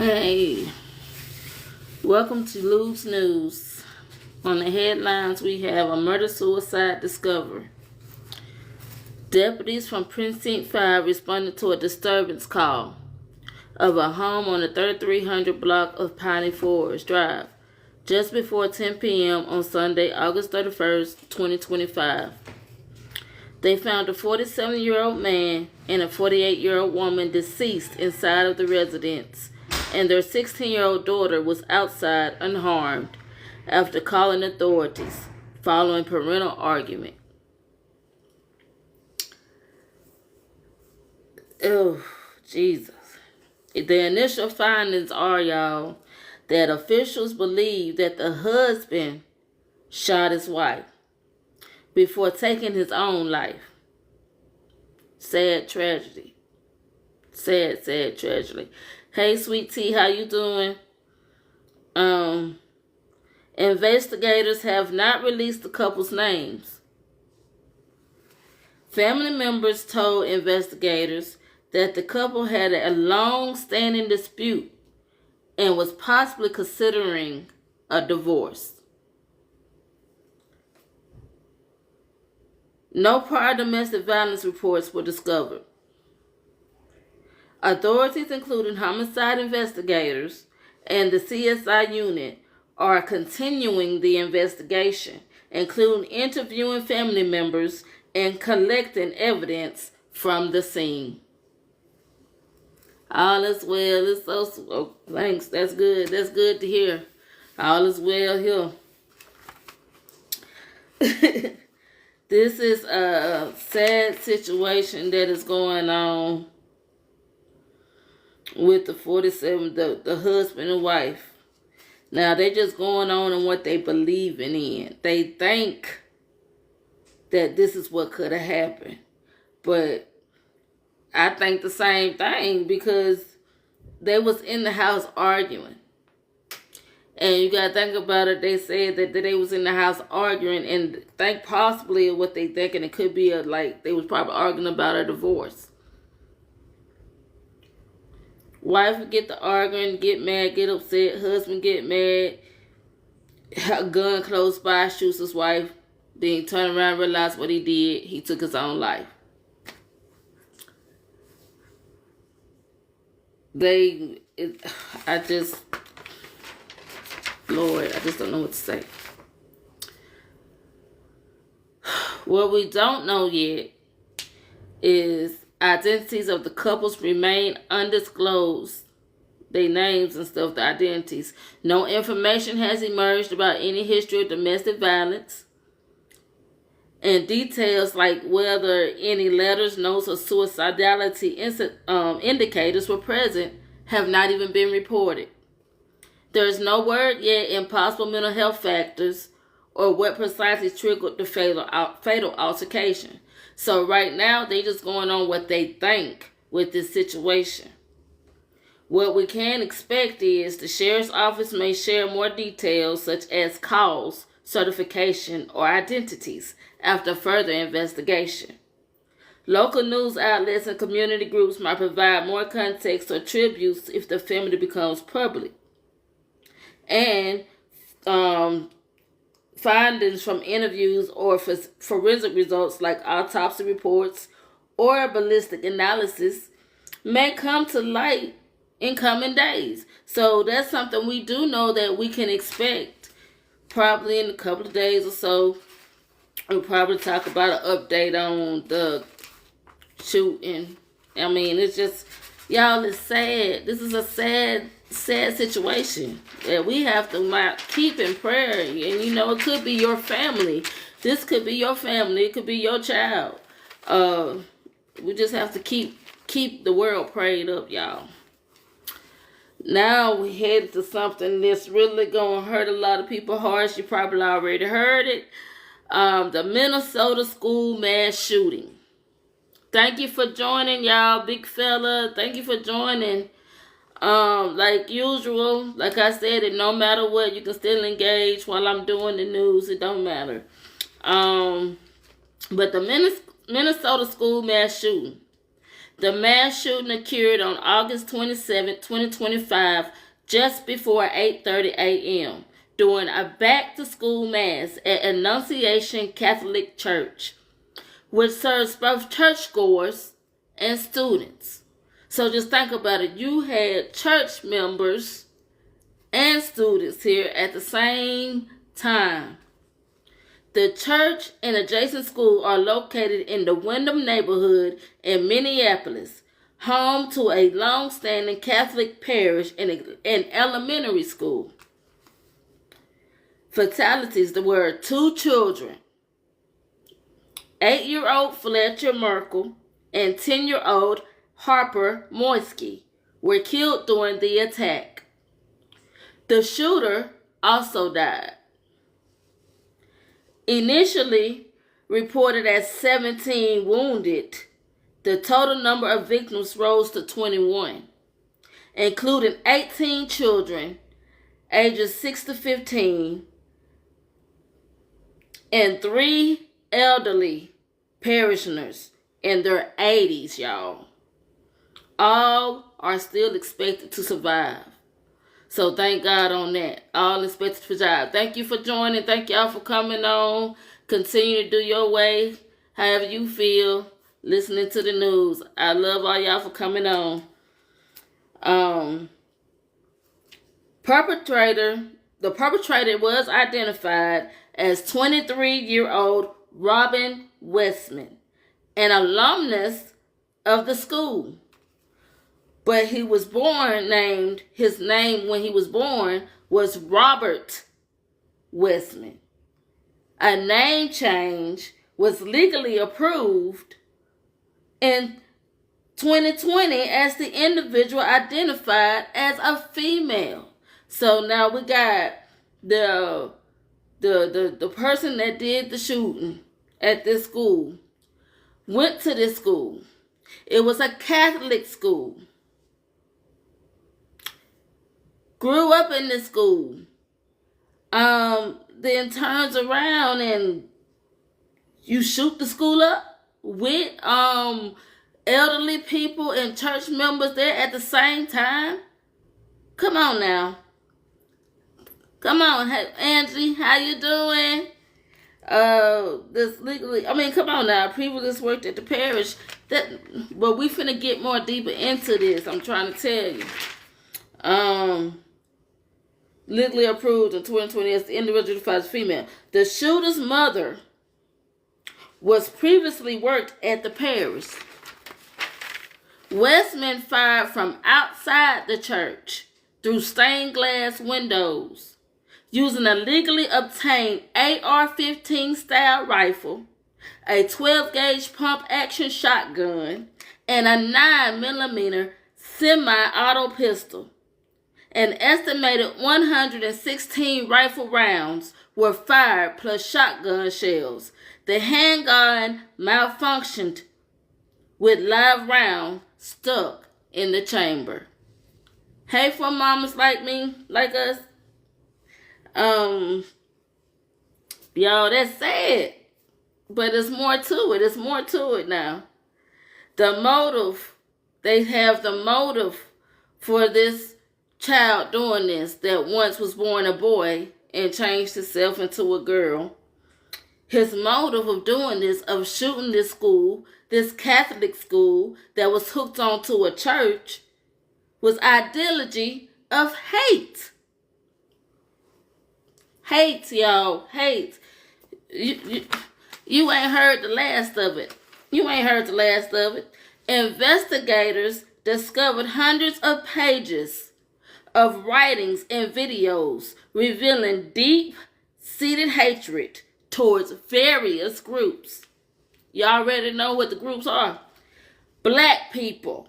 Hey, welcome to Lou's News. On the headlines, we have a murder-suicide discovery. Deputies from Precinct 5 responded to a disturbance call of a home on the 3300 block of Piney Forest Drive just before 10 p.m. on Sunday, August 31st, 2025. They found a 47-year-old man and a 48-year-old woman deceased inside of the residence, and their 16-year-old daughter was outside unharmed after calling authorities following parental argument. Oh, Jesus. The initial findings are, y'all, that officials believe that the husband shot his wife before taking his own life. Sad tragedy. Sad tragedy. Hey, sweet tea, how you doing? Investigators have not released the couple's names. Family members told investigators that the couple had a long-standing dispute and was possibly considering a divorce. No prior domestic violence reports were discovered. Authorities, including homicide investigators and the CSI unit, are continuing the investigation, including interviewing family members and collecting evidence from the scene. All is well. It's so thanks. That's good. That's good to hear. All is well here. This is a sad situation that is going on with the the husband and wife. Now, they just going on in what they believing in. They think that this is what could have happened. But I think the same thing, because they was in the house arguing. And you got to think about it. They said that they was in the house arguing, and think possibly what they thinking it could be they was probably arguing about a divorce. Wife would get to arguing, get mad, get upset. Husband get mad. A gun close by, shoots his wife. Then he turn around, realize what he did. He took his own life. Lord, I just don't know what to say. What we don't know yet is identities of the couples remain undisclosed. Their names and stuff, the identities. No information has emerged about any history of domestic violence. And details like whether any letters, notes, or suicidality indicators were present have not even been reported. There is no word yet in possible mental health factors or what precisely triggered the fatal altercation. So right now, they just going on what they think with this situation. What we can expect is the sheriff's office may share more details such as calls, certification, or identities after further investigation. Local news outlets and community groups might provide more context or tributes if the family becomes public. And findings from interviews or forensic results like autopsy reports or ballistic analysis may come to light in coming days. So that's something we do know that we can expect probably in a couple of days or so. We'll probably talk about an update on the shooting. I mean, it's just, y'all, it's sad. This is a sad situation that we have to keep in prayer. And it could be your family. This could be your family. It could be your child. We just have to keep the world prayed up, y'all. Now we headed to something that's really gonna hurt a lot of people hard. You probably already heard it. The Minnesota school mass shooting. Thank you for joining, y'all, big fella. Thank you for joining. Like usual, like I said, it no matter what, you can still engage while I'm doing the news. It don't matter. But the Minnesota school mass shooting. The mass shooting occurred on August 27, 2025, just before 8:30 a.m. during a back-to-school mass at Annunciation Catholic Church, which serves both churchgoers and students. So just think about it. You had church members and students here at the same time. The church and adjacent school are located in the Wyndham neighborhood in Minneapolis, home to a long-standing Catholic parish and elementary school. Fatalities, the word 2 children. 8-year-old Fletcher Merkel and 10-year-old Harper Moisky were killed during the attack. The shooter also died. Initially reported as 17 wounded, the total number of victims rose to 21, including 18 children ages 6 to 15 and 3 elderly parishioners in their 80s, y'all. All are still expected to survive. So thank God on that. All expected to survive. Thank you for joining. Thank y'all for coming on. Continue to do your way, however you feel, listening to the news. I love all y'all for coming on. The perpetrator was identified as 23-year-old Robin Westman, an alumnus of the school. But he was his name when he was born was Robert Westman. A name change was legally approved in 2020 as the individual identified as a female. So now we got the person that did the shooting at this school, went to this school. It was a Catholic school. Grew up in this school. Then turns around and you shoot the school up with elderly people and church members there at the same time. Come on now. Come on, hey, Angie, how you doing? Come on now. People that's worked at the parish. But we finna get more deeper into this. I'm trying to tell you. Legally approved in 2020 as the individual identified as female. The shooter's mother was previously worked at the parish. Westman fired from outside the church through stained glass windows using a legally obtained AR-15 style rifle, a 12-gauge pump-action shotgun, and a 9mm semi-auto pistol. An estimated 116 rifle rounds were fired plus shotgun shells. The handgun malfunctioned with live rounds stuck in the chamber. Hey, for mamas like me, like us. Y'all, that's sad. But there's more to it. There's more to it now. The motive, they have the motive for this child doing this that once was born a boy and changed himself into a girl. His motive of doing this, of shooting this school, this Catholic school that was hooked onto a church, was ideology of hate. Hate, y'all. Hate. You ain't heard the last of it. You ain't heard the last of it. Investigators discovered hundreds of pages of writings and videos revealing deep-seated hatred towards various groups. Y'all already know what the groups are. Black people,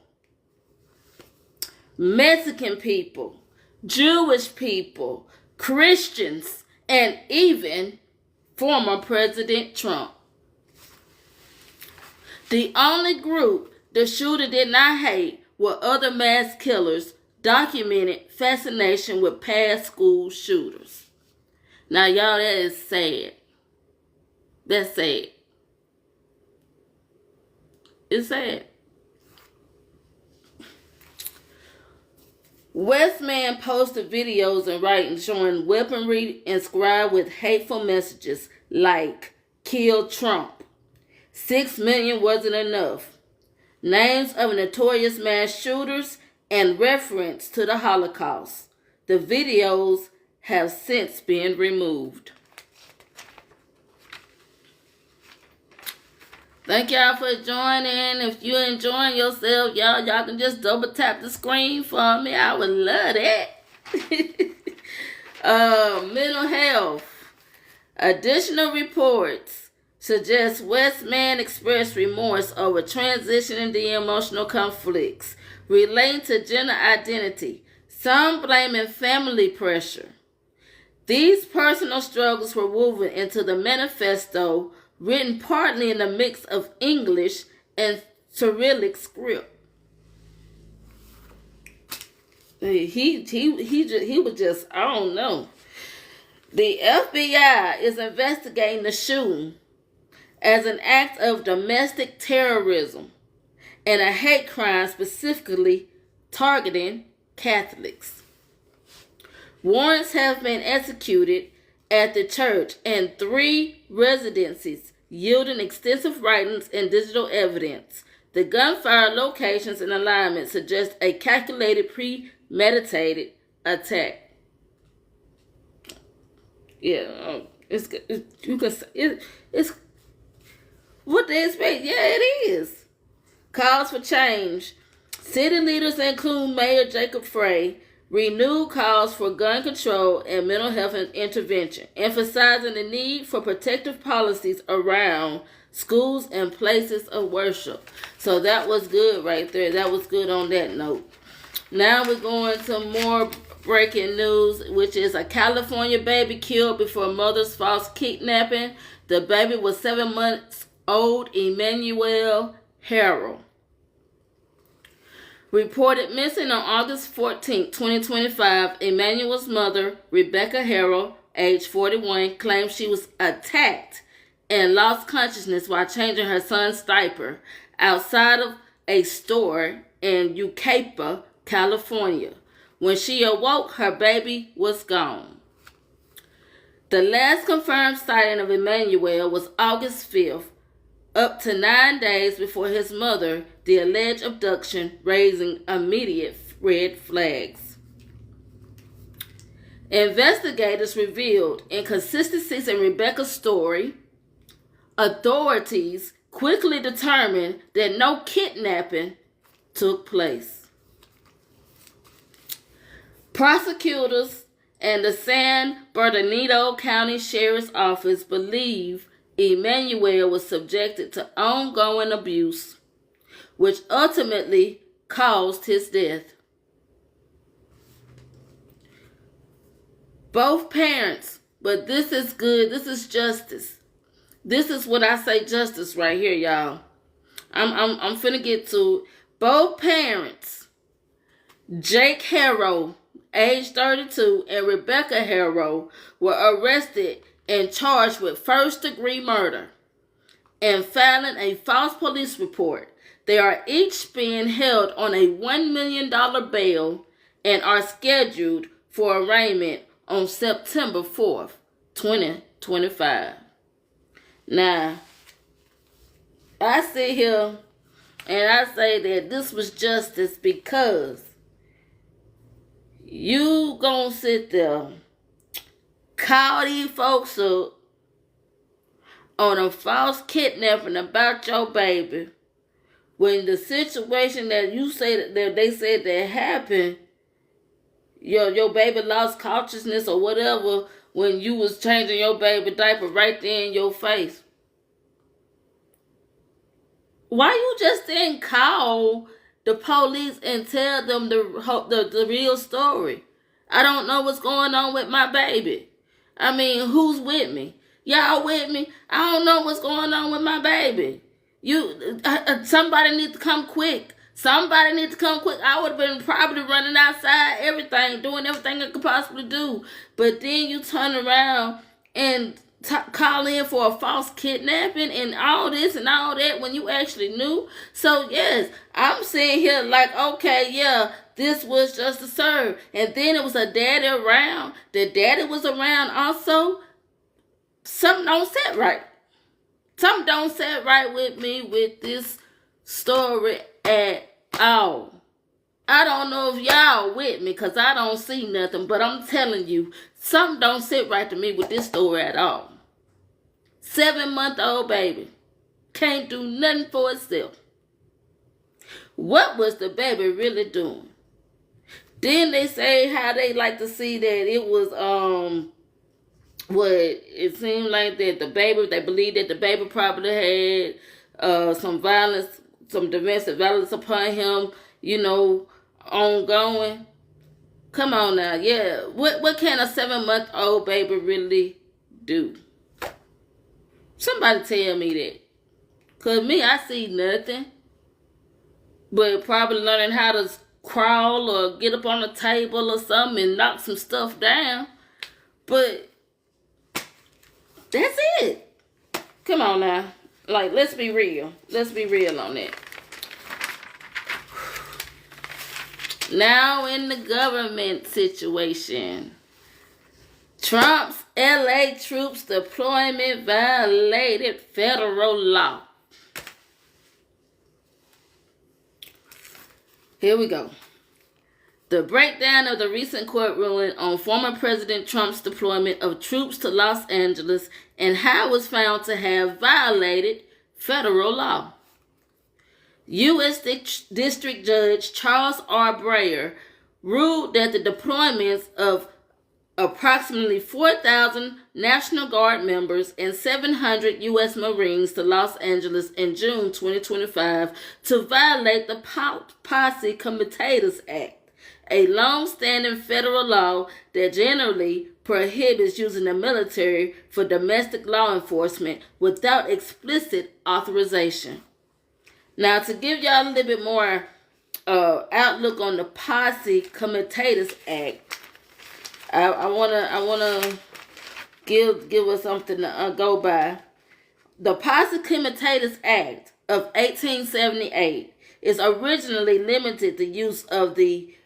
Mexican people, Jewish people, Christians, and even former President Trump. The only group the shooter did not hate were other mass killers documented fascination with past school shooters. Now, y'all, that is sad. That's sad. It's sad. Westman posted videos and writings showing weaponry inscribed with hateful messages like "Kill Trump," "6 million wasn't enough," names of notorious mass shooters, and reference to the Holocaust. The videos have since been removed. Thank y'all for joining. If you're enjoying yourself, y'all can just double tap the screen for me. I would love that. Mental health. Additional reports suggest Westman expressed remorse over transitioning the emotional conflicts relating to gender identity, some blaming family pressure. These personal struggles were woven into the manifesto, written partly in a mix of English and Cyrillic script. He was just, I don't know. The FBI is investigating the shooting as an act of domestic terrorism and a hate crime specifically targeting Catholics. Warrants have been executed at the church and 3 residencies, yielding extensive writings and digital evidence. The gunfire locations and alignment suggest a calculated, premeditated attack. Yeah, it's you can say it's what they expect. Yeah, it is. Calls for change. City leaders include Mayor Jacob Frey renewed calls for gun control and mental health intervention, emphasizing the need for protective policies around schools and places of worship. So that was good right there. That was good on that note. Now we're going to more breaking news, which is a California baby killed before mother's false kidnapping. The baby was 7 months old, Emmanuel Harrell. Reported missing on August 14, 2025, Emmanuel's mother, Rebecca Harrell, age 41, claimed she was attacked and lost consciousness while changing her son's diaper outside of a store in Yucaipa, California. When she awoke, her baby was gone. The last confirmed sighting of Emmanuel was August 5th, up to 9 days before his mother, the alleged abduction, raising immediate red flags. Investigators revealed inconsistencies in Rebecca's story. Authorities quickly determined that no kidnapping took place. Prosecutors and the San Bernardino County Sheriff's Office believe Emmanuel was subjected to ongoing abuse, which ultimately caused his death. Both parents, but this is good, this is justice. This is what I say justice right here, y'all. I'm finna get to both parents, Jake Harrell, age 32, and Rebecca Harrell, were arrested and charged with first-degree murder and filing a false police report. They are each being held on a $1 million bail and are scheduled for arraignment on September 4th, 2025. Now, I sit here and I say that this was justice because you gonna sit there, call these folks up on a false kidnapping about your baby when the situation that you say that they said that happened, your baby lost consciousness or whatever when you was changing your baby diaper right there in your face. Why you just didn't call the police and tell them the real story? I don't know what's going on with my baby. I mean, who's with me? Y'all with me? I don't know what's going on with my baby. Somebody needs to come quick. Somebody needs to come quick. I would have been probably running outside, doing everything I could possibly do. But then you turn around and call in for a false kidnapping and all this and all that when you actually knew. So yes, I'm sitting here like, okay, yeah, this was just a serve. And then it was a daddy around. The daddy was around also. Something don't set right. Something don't set right with me with this story at all. I don't know if y'all with me because I don't see nothing, but I'm telling you, something don't sit right to me with this story at all. 7-month-old baby. Can't do nothing for itself. What was the baby really doing? Then they say how they like to see that it was, what it seemed like that the baby, they believe that the baby probably had some violence, some domestic violence upon him, ongoing. Come on now, yeah. What can a 7-month-old baby really do? Somebody tell me that. Cause me, I see nothing. But probably learning how to crawl or get up on a table or something and knock some stuff down. But that's it. Come on now. Like, let's be real. Let's be real on that. Now in the government situation. Trump's LA troops deployment violated federal law. Here we go. The breakdown of the recent court ruling on former President Trump's deployment of troops to Los Angeles and how it was found to have violated federal law. U.S. District Judge Charles R. Breyer ruled that the deployments of approximately 4,000 National Guard members and 700 U.S. Marines to Los Angeles in June 2025 to violate the Posse Comitatus Act, a long-standing federal law that generally prohibits using the military for domestic law enforcement without explicit authorization. Now, to give y'all a little bit more outlook on the Posse Comitatus Act, I wanna give us something to go by. The Posse Comitatus Act of 1878 is originally limited the use of the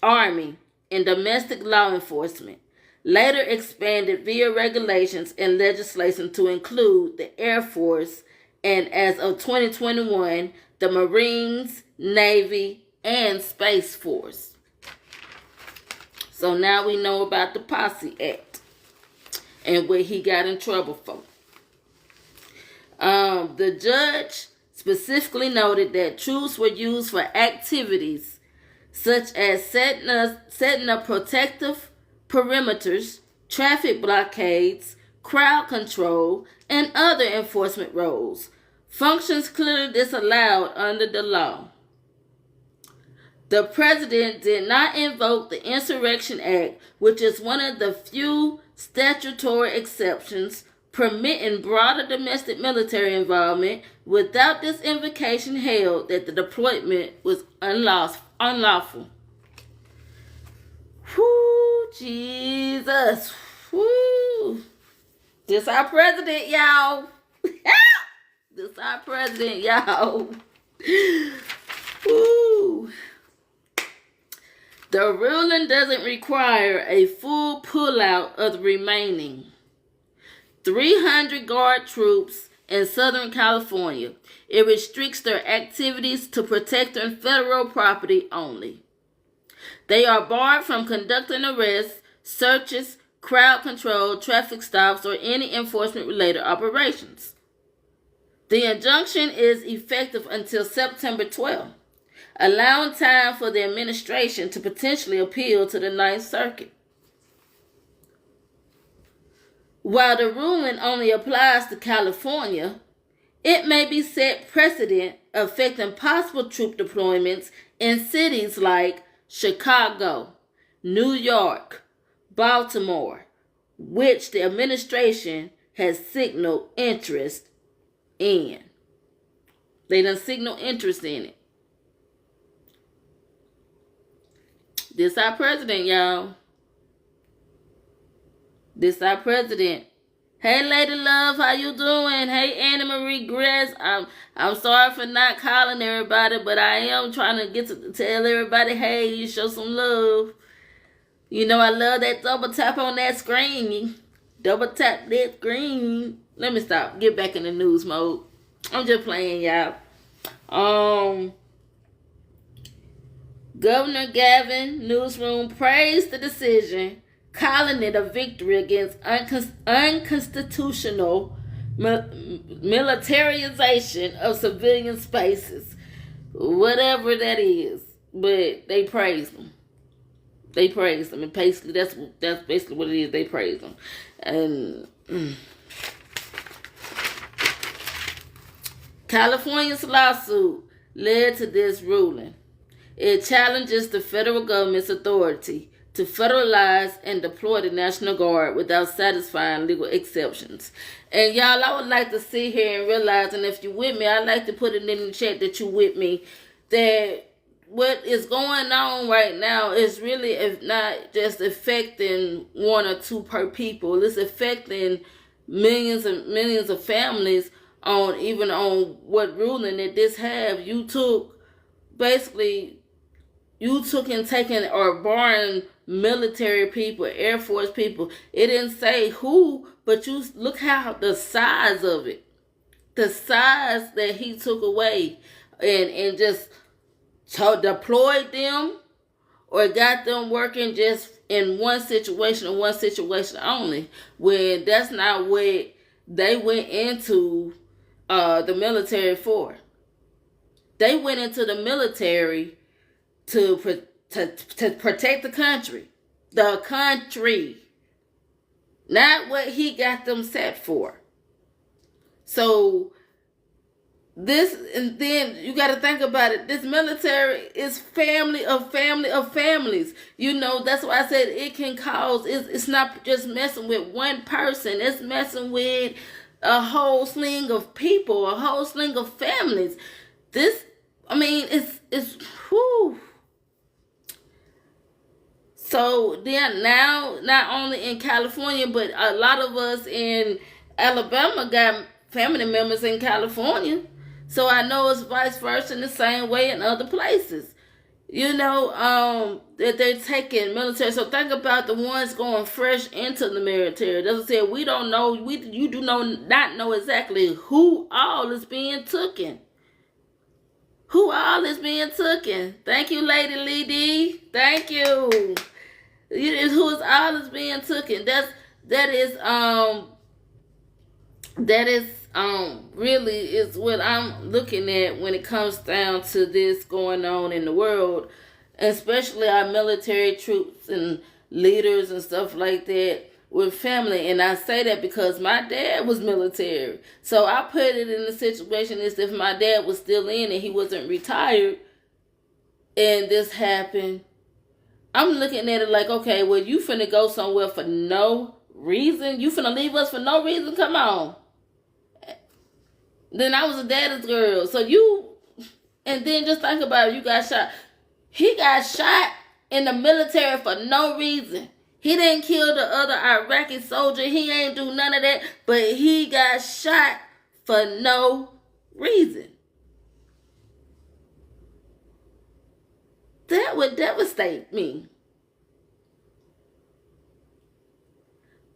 Army in domestic law enforcement, later expanded via regulations and legislation to include the Air Force, and as of 2021, the Marines, Navy, and Space Force. So now we know about the Posse Act and what he got in trouble for. The judge specifically noted that troops were used for activities such as setting up protective perimeters, traffic blockades, crowd control, and other enforcement roles, functions clearly disallowed under the law. The president did not invoke the Insurrection Act, which is one of the few statutory exceptions permitting broader domestic military involvement. Without this invocation, held that the deployment was unlawful. Whoo, Jesus. Whoo. This our president, y'all. This our president, y'all. Woo. The ruling doesn't require a full pullout of the remaining 300 Guard troops in Southern California. It restricts their activities to protecting federal property only. They are barred from conducting arrests, searches, crowd control, traffic stops, or any enforcement-related operations. The injunction is effective until September 12th. Allowing time for the administration to potentially appeal to the Ninth Circuit. While the ruling only applies to California, it may be set precedent affecting possible troop deployments in cities like Chicago, New York, Baltimore, which the administration has signaled interest in. They done signal interest in it. This our president, y'all. This our president Hey, Lady Love, how you doing? Hey, Anna Marie Gress. I'm sorry for not calling everybody, but I am trying to get to tell everybody, hey, you show some love. You know I love that double tap on that screen. Double tap that screen. Let me stop. Get back in the news mode. I'm just playing, y'all. Governor Gavin Newsom praised the decision, calling it a victory against unconstitutional militarization of civilian spaces, whatever that is. But they praised him. They praised him, and basically that's basically what it is. They praised him, and California's lawsuit led to this ruling. It challenges the federal government's authority to federalize and deploy the National Guard without satisfying legal exceptions. And y'all, I would like to sit here and realize, and if you're with me, I'd like to put it in the chat that you're with me, that what is going on right now is really, if not just affecting one or two per people, it's affecting millions and millions of families on what ruling that this have. You took and taken or barring military people, Air Force people. It didn't say who, but you look how the size of it. The size that he took away and just deployed them or got them working just in one situation and one situation only, when that's not what they went into the military for. They went into the military to protect the country. The country. Not what he got them set for. So this, and then you got to think about it. This military is family of families. You know, that's why I said it can cause, it's not just messing with one person. It's messing with a whole sling of people, a whole sling of families. This, I mean, it's whew. So then now, not only in California, but a lot of us in Alabama got family members in California. So I know it's vice versa in the same way in other places. You know, that they're taking military. So think about the ones going fresh into the military. That's what I said, we don't know, you do not know exactly who all is being taken. Who all is being taken. Thank you, Lady Lee D. Thank you. Who is all is being taken. That is really is what I'm looking at when it comes down to this going on in the world, especially our military troops and leaders and stuff like that with family. And I say that because my dad was military. So I put it in the situation as if my dad was still in and he wasn't retired and this happened. I'm looking at it like, okay, well, you finna go somewhere for no reason? You finna leave us for no reason? Come on. Then I was a daddy's girl. So and then just think about it, you got shot. He got shot in the military for no reason. He didn't kill the other Iraqi soldier. He ain't do none of that. But he got shot for no reason. That would devastate me.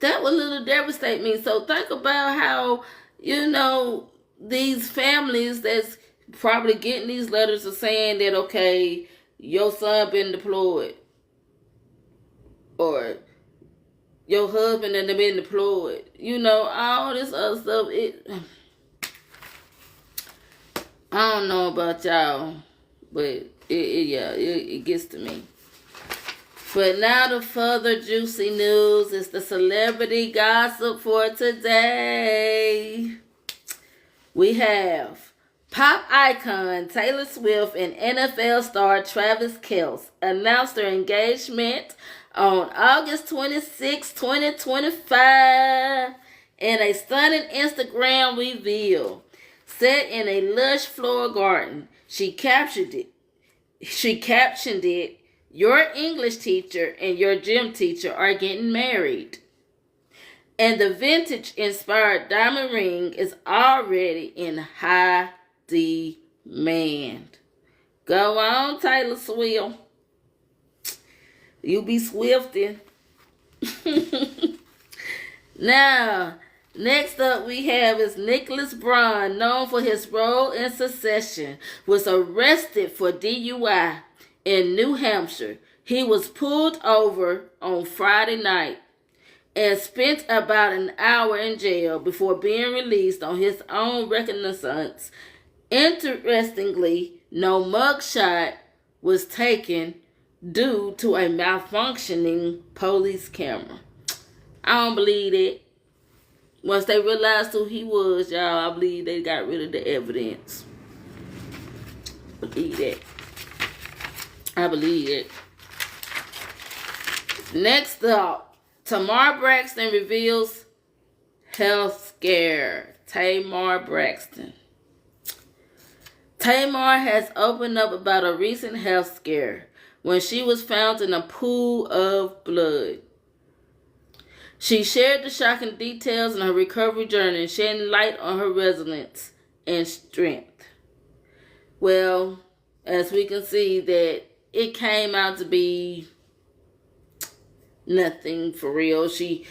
That would little devastate me. So think about how, you know, these families that's probably getting these letters are saying that, okay, your son been deployed. Or your husband and them been deployed. You know, all this other stuff. I don't know about y'all, but it gets to me. But now the further juicy news is the celebrity gossip for today. We have pop icon Taylor Swift and NFL star Travis Kelce announced their engagement on August 26, 2025 in a stunning Instagram reveal. Set in a lush floral garden, she captioned it, your English teacher and your gym teacher are getting married. And the vintage-inspired diamond ring is already in high demand. Go on, Taylor Swift. You be swifting. Now, next up we have is Nicholas Braun, known for his role in Succession, was arrested for DUI in New Hampshire. He was pulled over on Friday night and spent about an hour in jail before being released on his own recognizance. Interestingly, no mugshot was taken due to a malfunctioning police camera. I don't believe it. Once they realized who he was, y'all, I believe they got rid of the evidence. Believe that. I believe it. Next up, Tamar Braxton reveals health scare. Tamar Braxton. Tamar has opened up about a recent health scare when she was found in a pool of blood. She shared the shocking details in her recovery journey, shedding light on her resilience and strength. Well, as we can see, that it came out to be nothing for real. She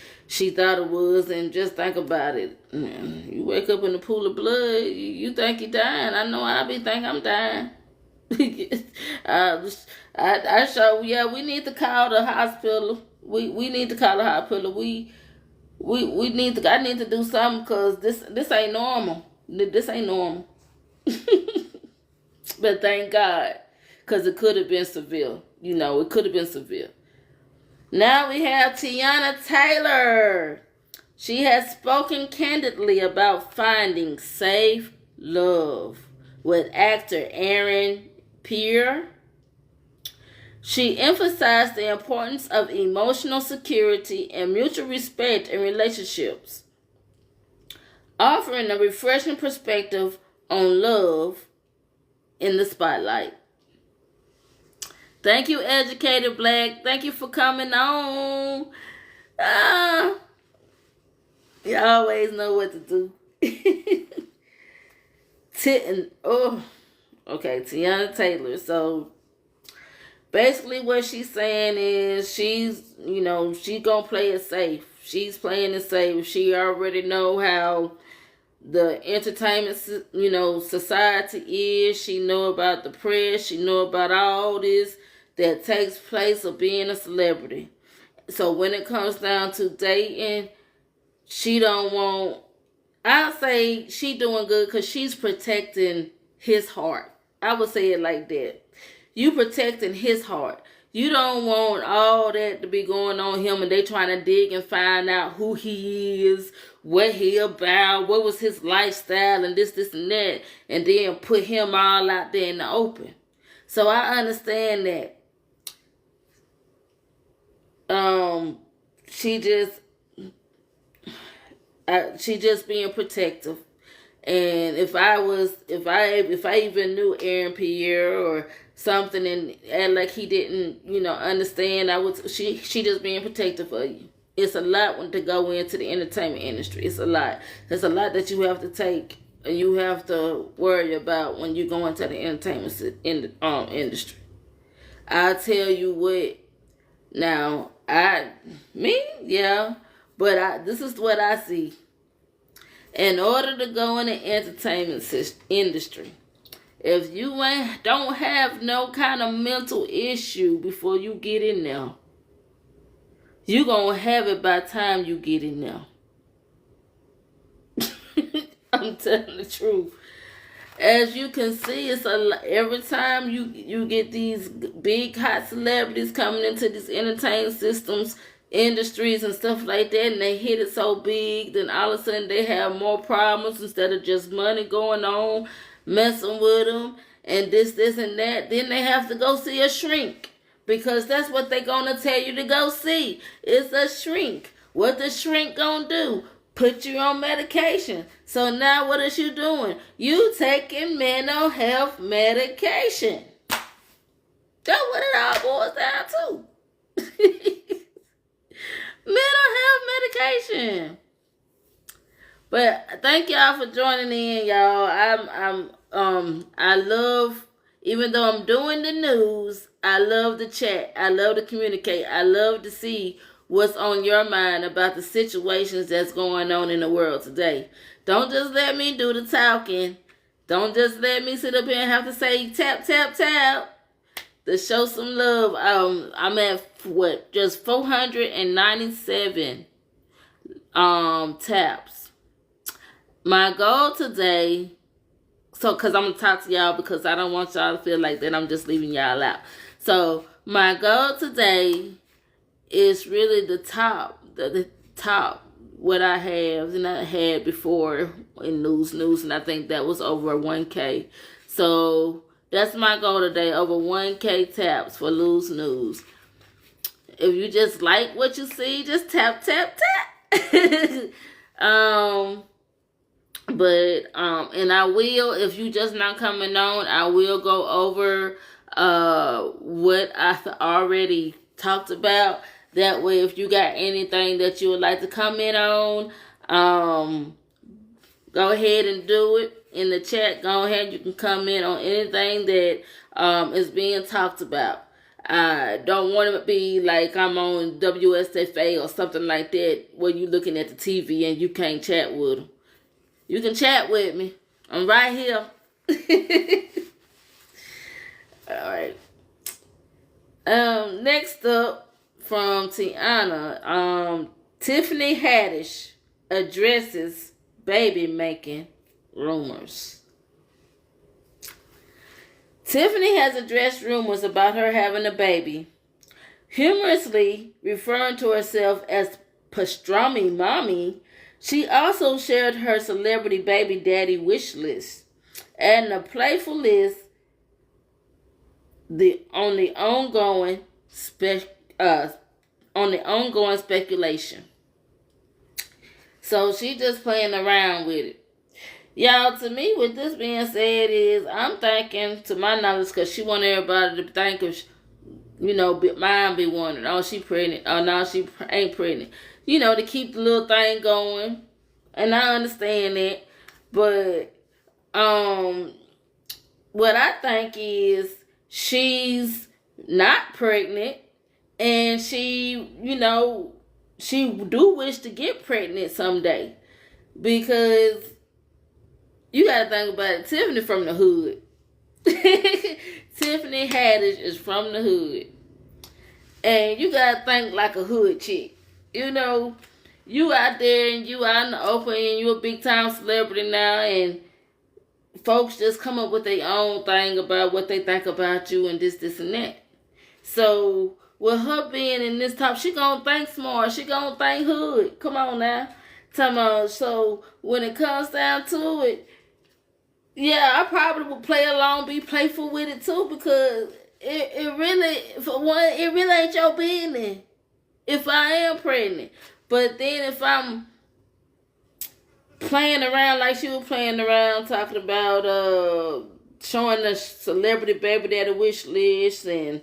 thought it was, and just think about it. You wake up in a pool of blood, you think you're dying. I know I be thinking I'm dying. I show, yeah, we need to call the hospital. We need to call the hospital. We need to. I need to do something because this ain't normal. This ain't normal. But thank God, because it could have been severe. You know, it could have been severe. Now we have Teyana Taylor. She has spoken candidly about finding safe love with actor Aaron Pierre. She emphasized the importance of emotional security and mutual respect in relationships, offering a refreshing perspective on love in the spotlight. Thank you, Educated Black. Thank you for coming on. You always know what to do. Teyana Taylor. So basically what she's saying is she's gonna play it safe. She's playing it safe. She already know how the entertainment, society is. She know about the press. She know about all this that takes place of being a celebrity. So when it comes down to dating, she don't want, I'll say she doing good because she's protecting his heart. I would say it like that. You protecting his heart. You don't want all that to be going on him and they trying to dig and find out who he is, what he about, what was his lifestyle and this and that, and then put him all out there in the open. So I understand that. She just being protective. And if I even knew Aaron Pierre or something and act like he didn't, understand, she just being protective of you. It's a lot to go into the entertainment industry. It's a lot. There's a lot that you have to take and you have to worry about when you go into the entertainment industry. I'll tell you what. Now, this is what I see. In order to go in the entertainment industry, if you don't have no kind of mental issue before you get in there, you're going to have it by the time you get in there. I'm telling the truth. As you can see, it's every time you get these big hot celebrities coming into these entertainment systems, industries and stuff like that, and they hit it so big, then all of a sudden they have more problems instead of just money going on, messing with them, and this and that. Then they have to go see a shrink because that's what they're going to tell you to go see. It's a shrink. What the shrink going to do? Put you on medication. So now what is you doing? You taking mental health medication. That's what it all boils down to. Mental health medication. But thank y'all for joining in, y'all. I love, even though I'm doing the news, I love to chat. I love to communicate. I love to see what's on your mind about the situations that's going on in the world today. Don't just let me do the talking. Don't just let me sit up here and have to say tap, tap, tap to show some love. I'm at just 497 taps. My goal today, because I'm going to talk to y'all because I don't want y'all to feel like that I'm just leaving y'all out. So, my goal today is really the top, the top, what I have and I had before in news, and I think that was over 1K. So, that's my goal today, over 1K taps for Lose News. If you just like what you see, just tap, tap, tap. And I will, if you just not coming on, I will go over what I've already talked about. That way, if you got anything that you would like to comment on, go ahead and do it in the chat. Go ahead, you can comment on anything that is being talked about. I don't want to be like I'm on WSFA or something like that where you looking at the TV and you can't chat with them. You can chat with me. I'm right here. All right. Next up from Tiana, Tiffany Haddish addresses baby making rumors. Tiffany has addressed rumors about her having a baby, humorously referring to herself as pastrami mommy. She also shared her celebrity baby daddy wish list, adding a playful list on the ongoing speculation. So she just playing around with it. Y'all, to me, with this being said, is I'm thinking, to my knowledge, because she want everybody to think of, mine be wondering, oh, she pregnant, oh, no, she ain't pregnant. To keep the little thing going. And I understand that. But what I think is she's not pregnant. And she, she do wish to get pregnant someday. Because you got to think about it. Tiffany from the hood. Tiffany Haddish is from the hood. And you got to think like a hood chick. You out there and you out in the open and you a big time celebrity now, and folks just come up with their own thing about what they think about you and this and that. So with her being in this top, she gonna think smart. She gonna think hood. Come on now. So when it comes down to it, yeah, I probably would play along, be playful with it too, because it really, for one, it really ain't your business if I am pregnant. But then if I'm playing around like she was playing around, talking about showing the celebrity baby daddy wish list and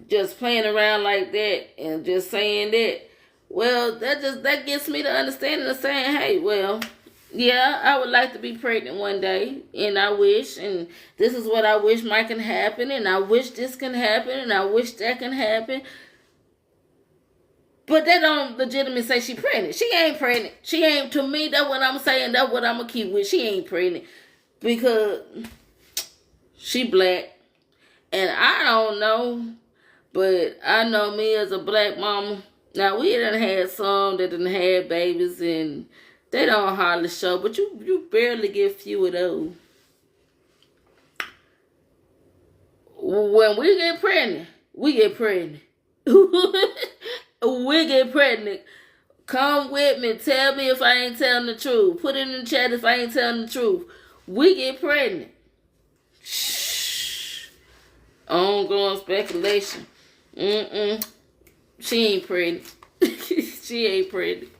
just playing around like that and just saying that, well, that gets me to understanding of saying, hey, well, yeah, I would like to be pregnant one day, and I wish, and this is what I wish might can happen, and I wish this can happen, and I wish that can happen. But that don't legitimately say she pregnant. She ain't pregnant. She ain't, to me, that's what I'm saying. That's what I'm going to keep with. She ain't pregnant. Because she black. And I don't know. But I know me as a black mama. Now, we done had some that done had babies. And they don't hardly show. But you barely get few of those. When we get pregnant, we get pregnant. We get pregnant. Come with me. Tell me if I ain't telling the truth. Put it in the chat if I ain't telling the truth. We get pregnant. Shh. Ongoing speculation. She ain't pregnant. She ain't pregnant.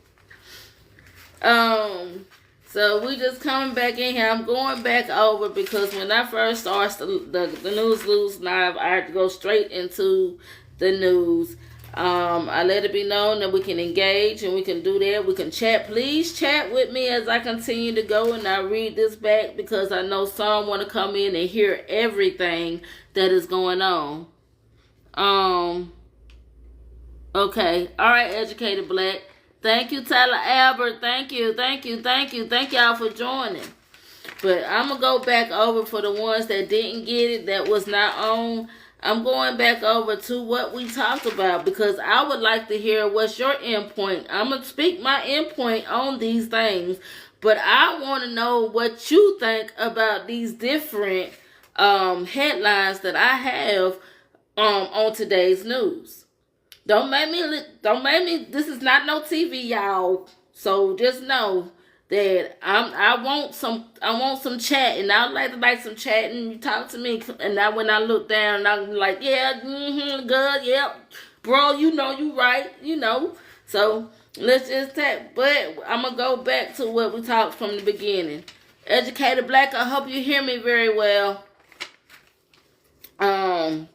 So we just coming back in here. I'm going back over because when I first started the News Live, I had to go straight into the news. I let it be known that we can engage and we can do that. We can chat. Please chat with me as I continue to go and I read this back, because I know some want to come in and hear everything that is going on. Okay. All right, Educated Black. Thank you, Tyler Albert. Thank you. Thank y'all for joining. But I'm going to go back over for the ones that didn't get it, that was not on. I'm going back over to what we talked about, because I would like to hear what's your endpoint. I'm going to speak my endpoint on these things, but I want to know what you think about these different headlines that I have on today's news. Don't make me, this is not no TV, y'all. So just know that I want some chat, and I like some chat, and you talk to me, and now when I look down, I'm like, yeah, good, yep, bro, you know you right, So let's just talk. But I'm gonna go back to what we talked from the beginning. Educated Black, I hope you hear me very well. A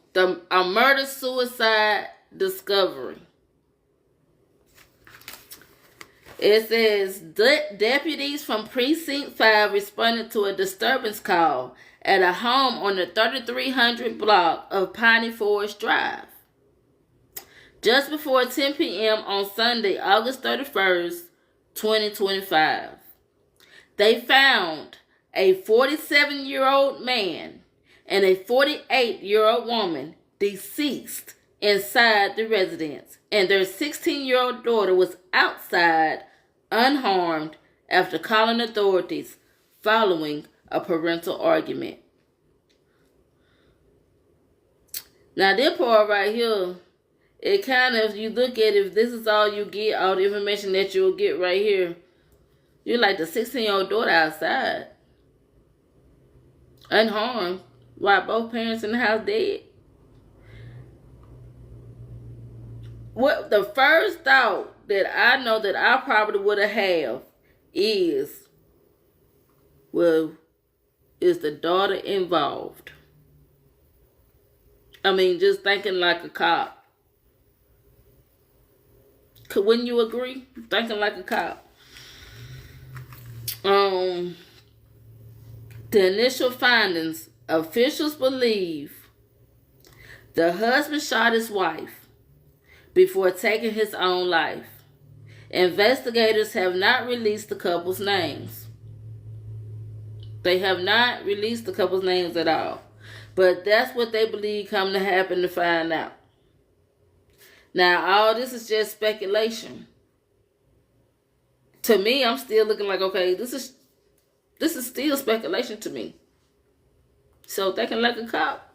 murder suicide discovery. It says deputies from Precinct 5 responded to a disturbance call at a home on the 3300 block of Piney Forest Drive. Just before 10 p.m. on Sunday, August 31st, 2025. They found a 47-year-old man and a 48-year-old woman deceased inside the residence, and their 16-year-old daughter was outside unharmed after calling authorities following a parental argument. Now, this part right here, it kind of, you look at it, if this is all you get, all the information that you'll get right here, you're like the 16-year-old daughter outside, unharmed, while both parents in the house dead. What the first thought that I know that I probably would have is, well, is the daughter involved? I mean, just thinking like a cop. Wouldn't you agree? Thinking like a cop. The initial findings, officials believe the husband shot his wife before taking his own life. Investigators have not released the couple's names. They have not released the couple's names at all. But that's what they believe come to happen to find out. Now, all this is just speculation. To me, I'm still looking like, okay, this is still speculation to me. So thinking like a cop.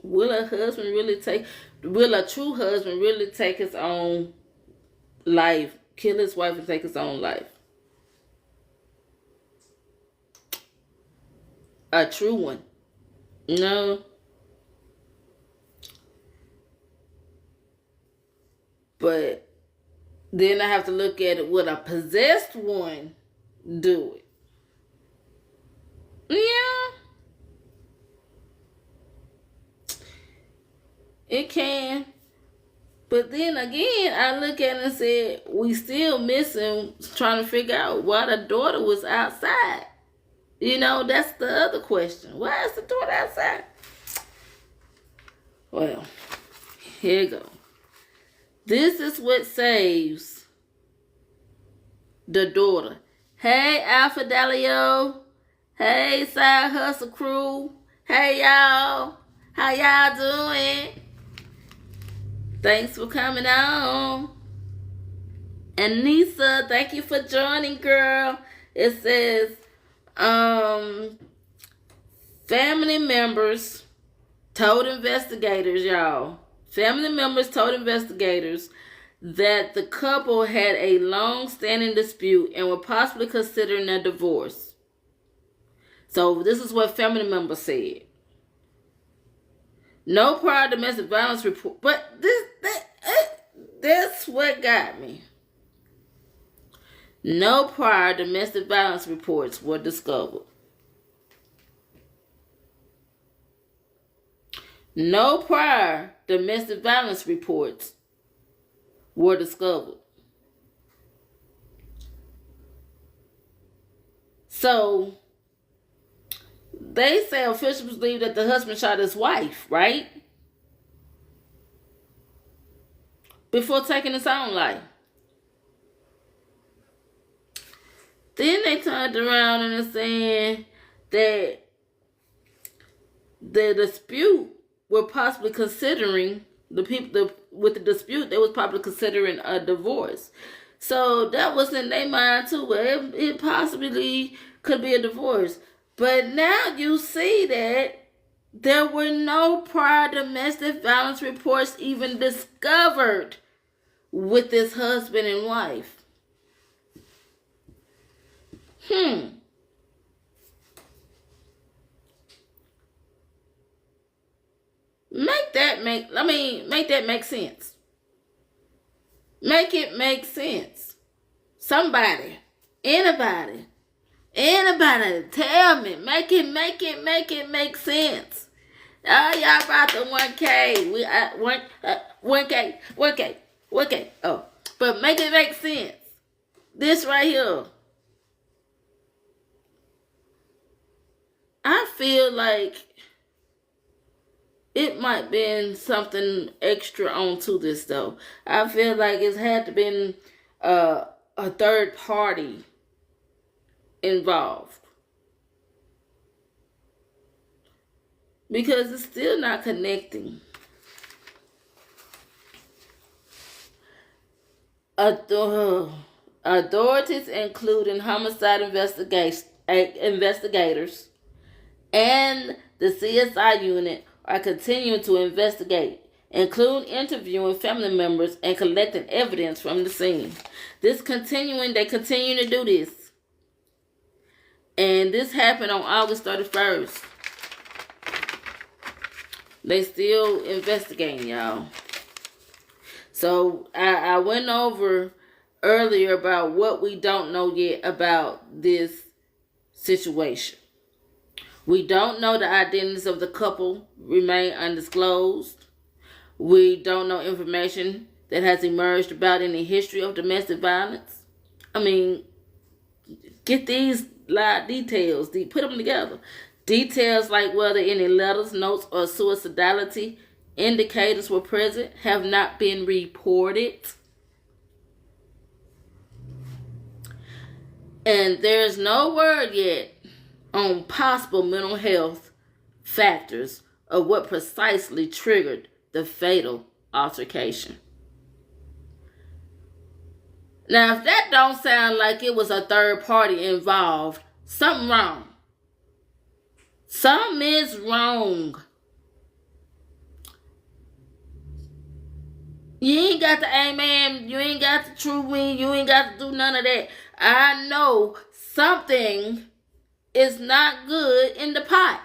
Will a true husband really take his own life, kill his wife and take his own life? A true one. No. But then I have to look at it, would a possessed one do it? Yeah. It can. But then again, I look at it and say, we still missing trying to figure out why the daughter was outside. That's the other question. Why is the daughter outside? Well, here you go. This is what saves the daughter. Hey, Alpha Dalio. Hey, Side Hustle Crew. Hey, y'all. How y'all doing? Thanks for coming on. And Nisa, thank you for joining, girl. It says, family members told investigators, y'all. Family members told investigators that the couple had a long-standing dispute and were possibly considering a divorce. So this is what family members said. No prior domestic violence report. But that's what got me. No prior domestic violence reports were discovered. No prior domestic violence reports were discovered. So they say officials believe that the husband shot his wife, right? Before taking his own life. Then they turned around and are saying that the dispute were possibly considering with the dispute, they was probably considering a divorce. So that was in their mind too. It possibly could be a divorce. But now you see that there were no prior domestic violence reports even discovered with this husband and wife. Make that make sense. Make it make sense. Somebody, anybody, tell me. Make it make sense. Oh, y'all about the 1K. We 1K. Oh, but make it make sense. This right here. I feel like it might been something extra onto this though. I feel like it's had to been a third party involved. Because it's still not connecting. Authorities, including homicide investigators and the CSI unit, are continuing to investigate, including interviewing family members and collecting evidence from the scene. They continue to do this. And this happened on August 31st. They still investigating, y'all. So I went over earlier about what we don't know yet about this situation. We don't know the identities of the couple, remain undisclosed. We don't know information that has emerged about any history of domestic violence. I mean, get these live details, put them together. Details like whether any letters, notes, or suicidality indicators were present have not been reported. And there's no word yet on possible mental health factors of what precisely triggered the fatal altercation. Now, if that don't sound like it was a third party involved, something wrong. Something is wrong. You ain't got the amen. You ain't got the true win. You ain't got to do none of that. I know something is not good in the pot.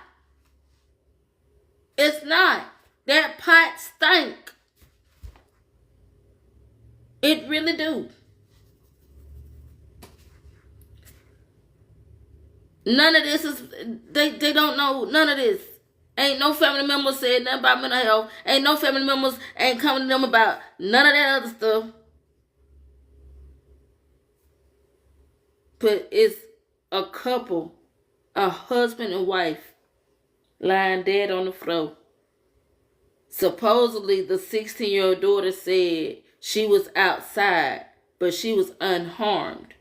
It's not. That pot stink. It really do. None of this is, they don't know none of this. Ain't no family members said nothing about mental health. Ain't no family members ain't coming to them about none of that other stuff. But it's a couple, a husband and wife, lying dead on the floor. Supposedly, the 16-year-old daughter said she was outside, but she was unharmed.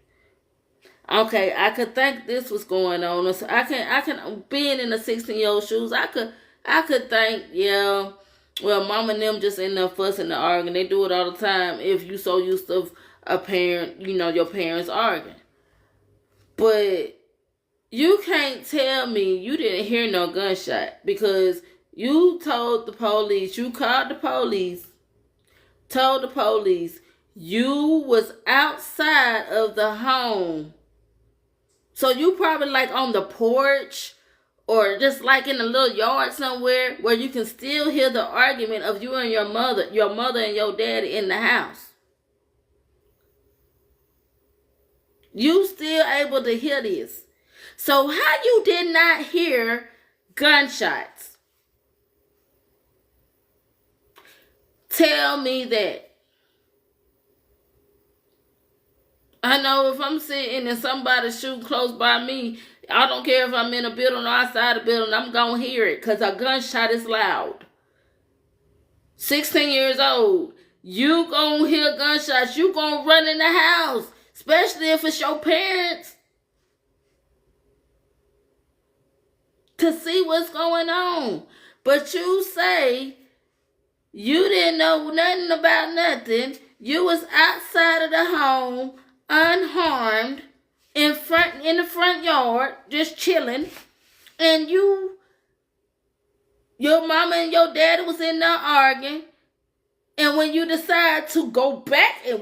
Okay, I could think this was going on. So I can being in the 16-year-old shoes, I could think, yeah, well, mom and them just in there fussing and arguing. They do it all the time if you so used to a parent, your parents arguing. But you can't tell me you didn't hear no gunshot because you told the police, you called the police, told the police you was outside of the home. So you probably like on the porch or just like in a little yard somewhere where you can still hear the argument of you and your mother and your daddy in the house. You still able to hear this. So how you did not hear gunshots? Tell me that. I know if I'm sitting and somebody's shooting close by me, I don't care if I'm in a building or outside the building, I'm going to hear it because a gunshot is loud. 16 years old, you going to hear gunshots. You going to run in the house, especially if it's your parents, to see what's going on. But you say you didn't know nothing about nothing. You was outside of the home, unharmed, in the front yard, just chilling, and your mama and your daddy was in there arguing. And when you decide to go back into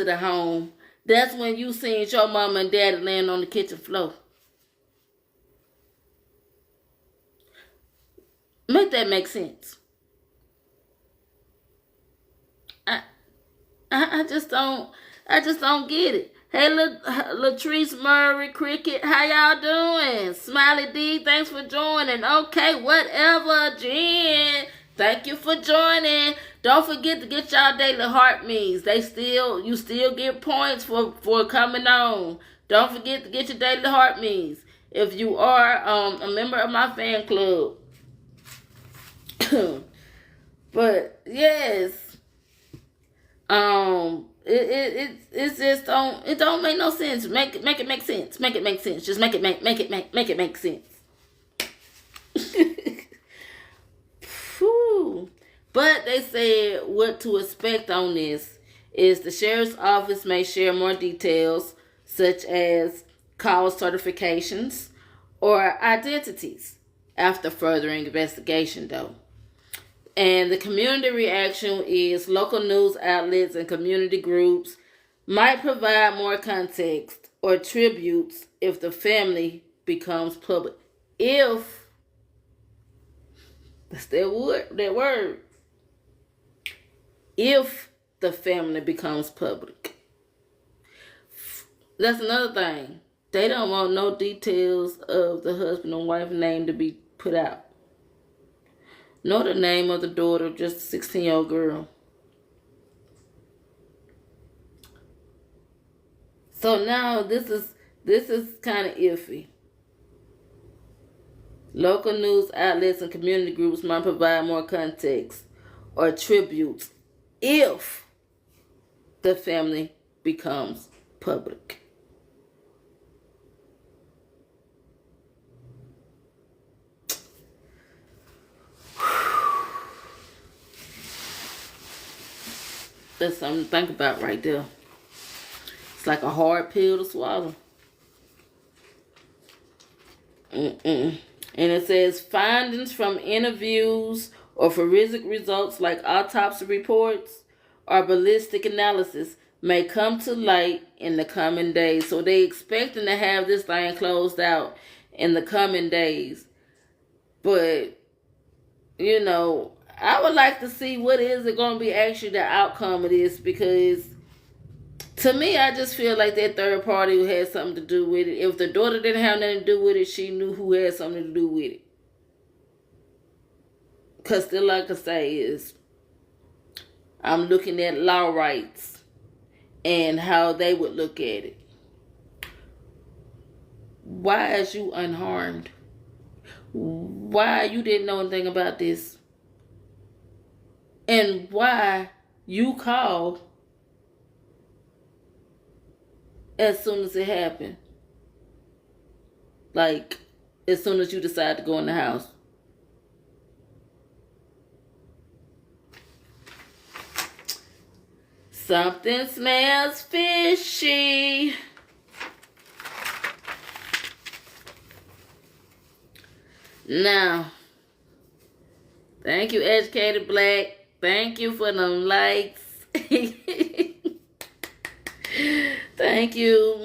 the home, that's when you seen your mama and daddy laying on the kitchen floor. Make that make sense. I just don't get it. Hey, Latrice Murray, Cricket, how y'all doing? Smiley D, thanks for joining. Okay, whatever, Jen, thank you for joining. Don't forget to get y'all daily heart means. You still get points for coming on. Don't forget to get your daily heart means. If you are a member of my fan club. But yes. It just don't make no sense. Make it make sense. Make it make sense. Just make it make sense. But they said what to expect on this is the sheriff's office may share more details such as call certifications or identities after further investigation though. And the community reaction is local news outlets and community groups might provide more context or tributes if the family becomes public. If, that's that word. If the family becomes public. That's another thing. They don't want no details of the husband and wife name to be put out. Nor the name of the daughter, just a 16-year-old girl. So now this is kind of iffy. Local news outlets and community groups might provide more context or tributes if the family becomes public. That's something to think about right there. It's like a hard pill to swallow. And it says findings from interviews or forensic results like autopsy reports or ballistic analysis may come to light in the coming days. So they expecting to have this thing closed out in the coming days. But, I would like to see what is it going to be actually the outcome of this, because to me, I just feel like that third party who had something to do with it. If the daughter didn't have nothing to do with it, she knew who had something to do with it. Because still, like I say, is I'm looking at law rights and how they would look at it. Why is you unharmed? Why you didn't know anything about this? And why you called as soon as it happened? Like, as soon as you decide to go in the house. Something smells fishy. Now, thank you, Educated Black. Thank you for them likes. Thank you.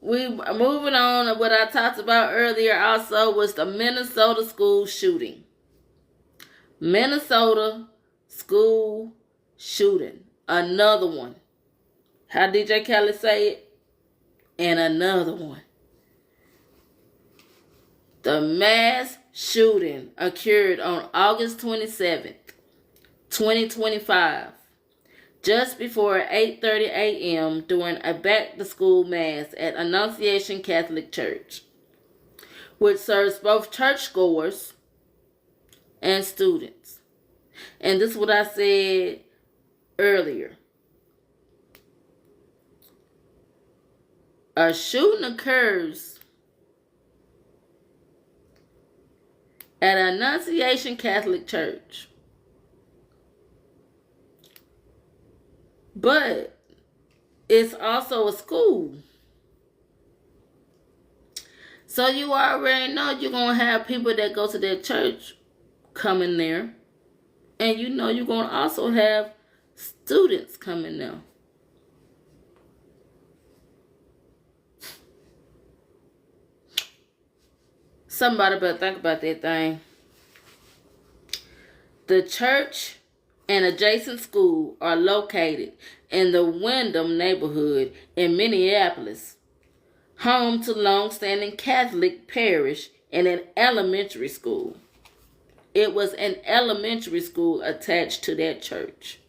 We moving on. What I talked about earlier also was the Minnesota school shooting. Minnesota school shooting. Another one. How DJ Khaled say it? And another one. The mass shooting occurred on August 27th, 2025, just before 8:30 a.m. during a back-to-school mass at Annunciation Catholic Church, which serves both churchgoers and students. And this is what I said earlier. A shooting occurs at Annunciation Catholic Church, but it's also a school. So you already know you're going to have people that go to that church coming there. And you know you're going to also have students coming there. Somebody better think about that thing. The church and adjacent school are located in the Wyndham neighborhood in Minneapolis, home to long-standing Catholic parish and an elementary school. It was an elementary school attached to that church.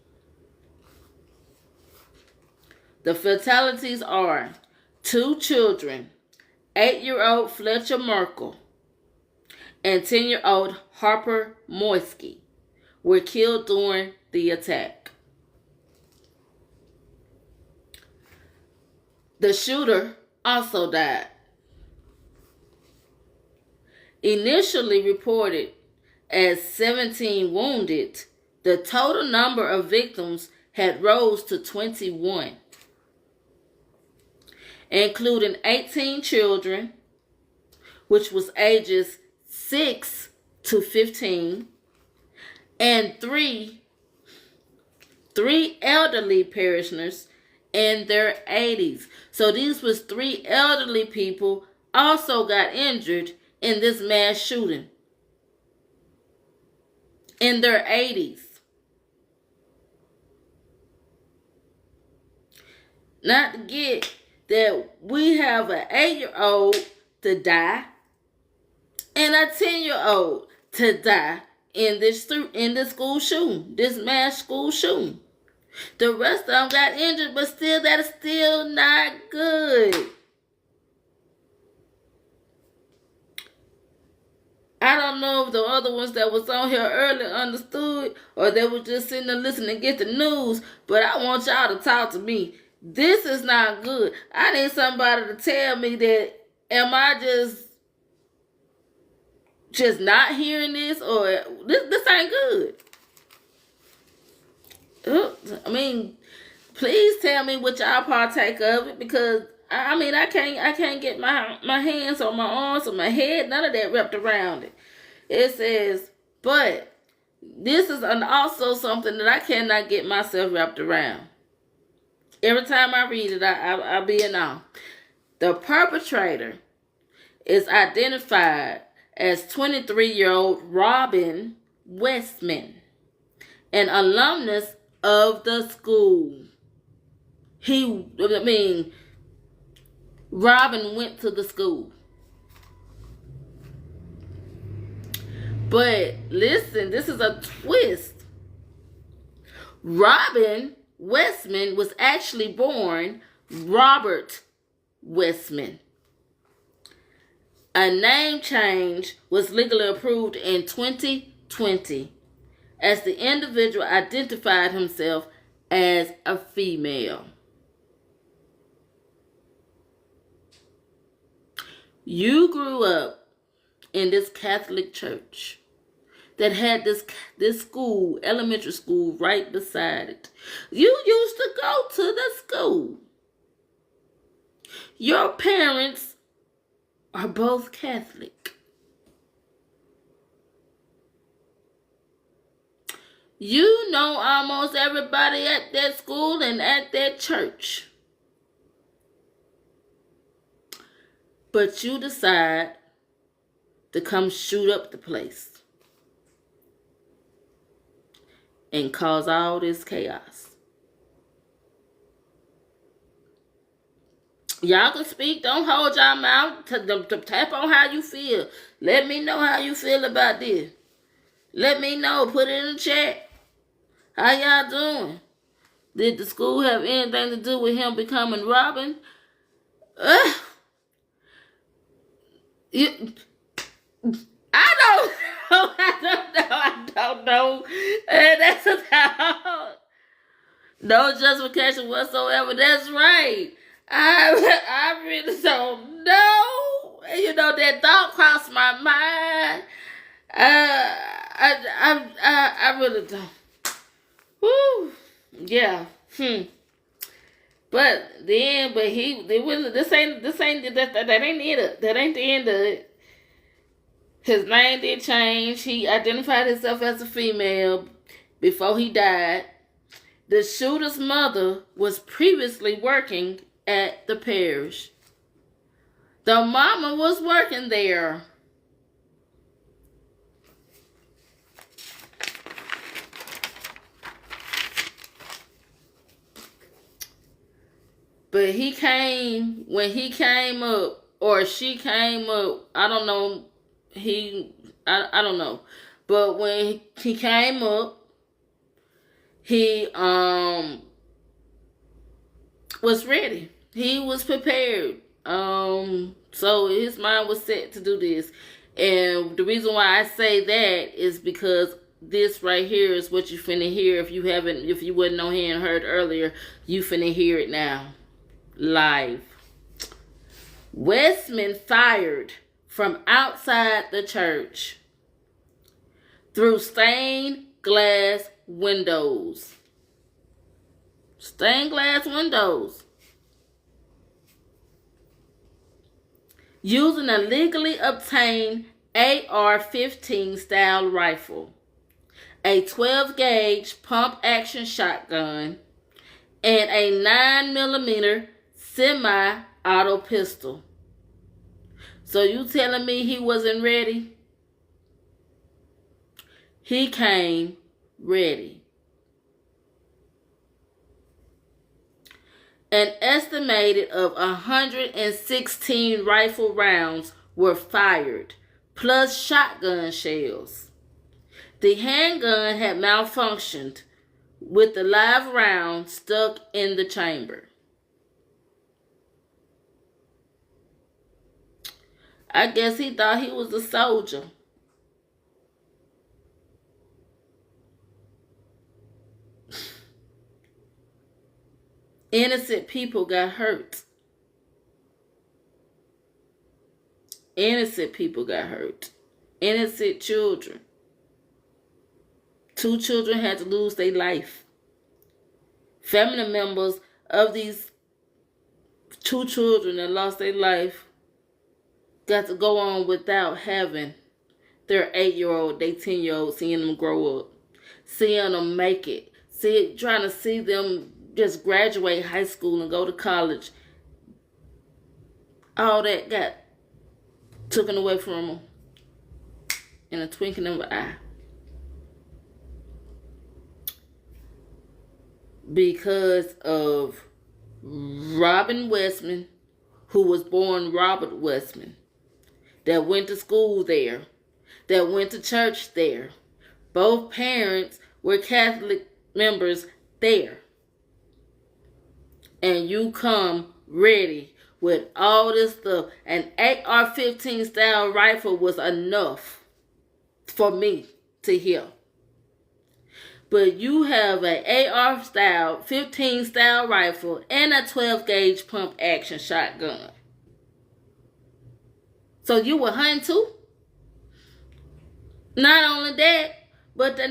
The fatalities are 2 children, 8-year-old Fletcher Merkel and 10-year-old Harper Moisky, were killed during the attack. The shooter also died. Initially reported as 17 wounded, the total number of victims had rose to 21, including 18 children, which was ages 6 to 15, and three elderly parishioners in their 80s. So these was 3 elderly people also got injured in this mass shooting in their 80s. Not to get that we have an 8-year-old to die and a 10-year-old to die in this school shooting, this mass school shooting. The rest of them got injured, but still, that is still not good. I don't know if the other ones that was on here earlier understood, or they were just sitting there listening to get the news, but I want y'all to talk to me. This is not good. I need somebody to tell me that, am I just not hearing this, or this ain't good? I mean, please tell me what y'all partake of it, because I can't get my hands or my arms or my head, none of that wrapped around it. It says, but this is also something that I cannot get myself wrapped around. Every time I read it, I'll be in awe. The perpetrator is identified as 23-year-old Robin Westman, an alumnus of the school. Robin went to the school. But listen, this is a twist. Robin Westman was actually born Robert Westman. A name change was legally approved in 2020 as the individual identified himself as a female. You grew up in this Catholic church that had this school, elementary school, right beside it. You used to go to the school. Your parents are both Catholic. You know almost everybody at that school and at that church. But you decide to come shoot up the place and cause all this chaos. Y'all can speak. Don't hold y'all mouth. To tap on how you feel. Let me know how you feel about this. Let me know. Put it in the chat. How y'all doing? Did the school have anything to do with him becoming Robin? You, I don't know. I don't know. And that's about no justification whatsoever. That's right. I really don't know. You know, that thought crossed my mind. I really don't. Woo. Yeah. But this ain't that ain't it. That ain't the end of it. His name did change. He identified himself as a female before he died. The shooter's mother was previously working at the parish. The mama was working there. But when he came up, or she came up, I don't know, I don't know. But when he came up, he was ready. He was prepared. So his mind was set to do this. And the reason why I say that is because this right here is what you finna hear. If you wasn't on here and heard earlier, you finna hear it now. Live. Westman fired from outside the church through stained glass windows. Stained glass windows. Using a legally obtained AR-15 style rifle, a 12-gauge pump-action shotgun, and a 9mm semi-auto pistol. So you telling me he wasn't ready? He came ready. An estimated of 116 rifle rounds were fired, plus shotgun shells. The handgun had malfunctioned, with the live round stuck in the chamber. I guess he thought he was a soldier. Innocent people got hurt. Innocent people got hurt. Innocent children. 2 children had to lose their life. Family members of these 2 children that lost their life got to go on without having their 8-year-old, their 10-year-old, seeing them grow up, seeing them make it, trying to see them just graduate high school and go to college. All that got taken away from them in a twinkling of an eye. Because of Robin Westman, who was born Robert Westman, that went to school there, that went to church there. Both parents were Catholic members there. And you come ready with all this stuff. An AR-15 style rifle was enough for me to hear. But you have an AR-15 style rifle and a 12-gauge pump action shotgun. So you were hunting too? Not only that, but the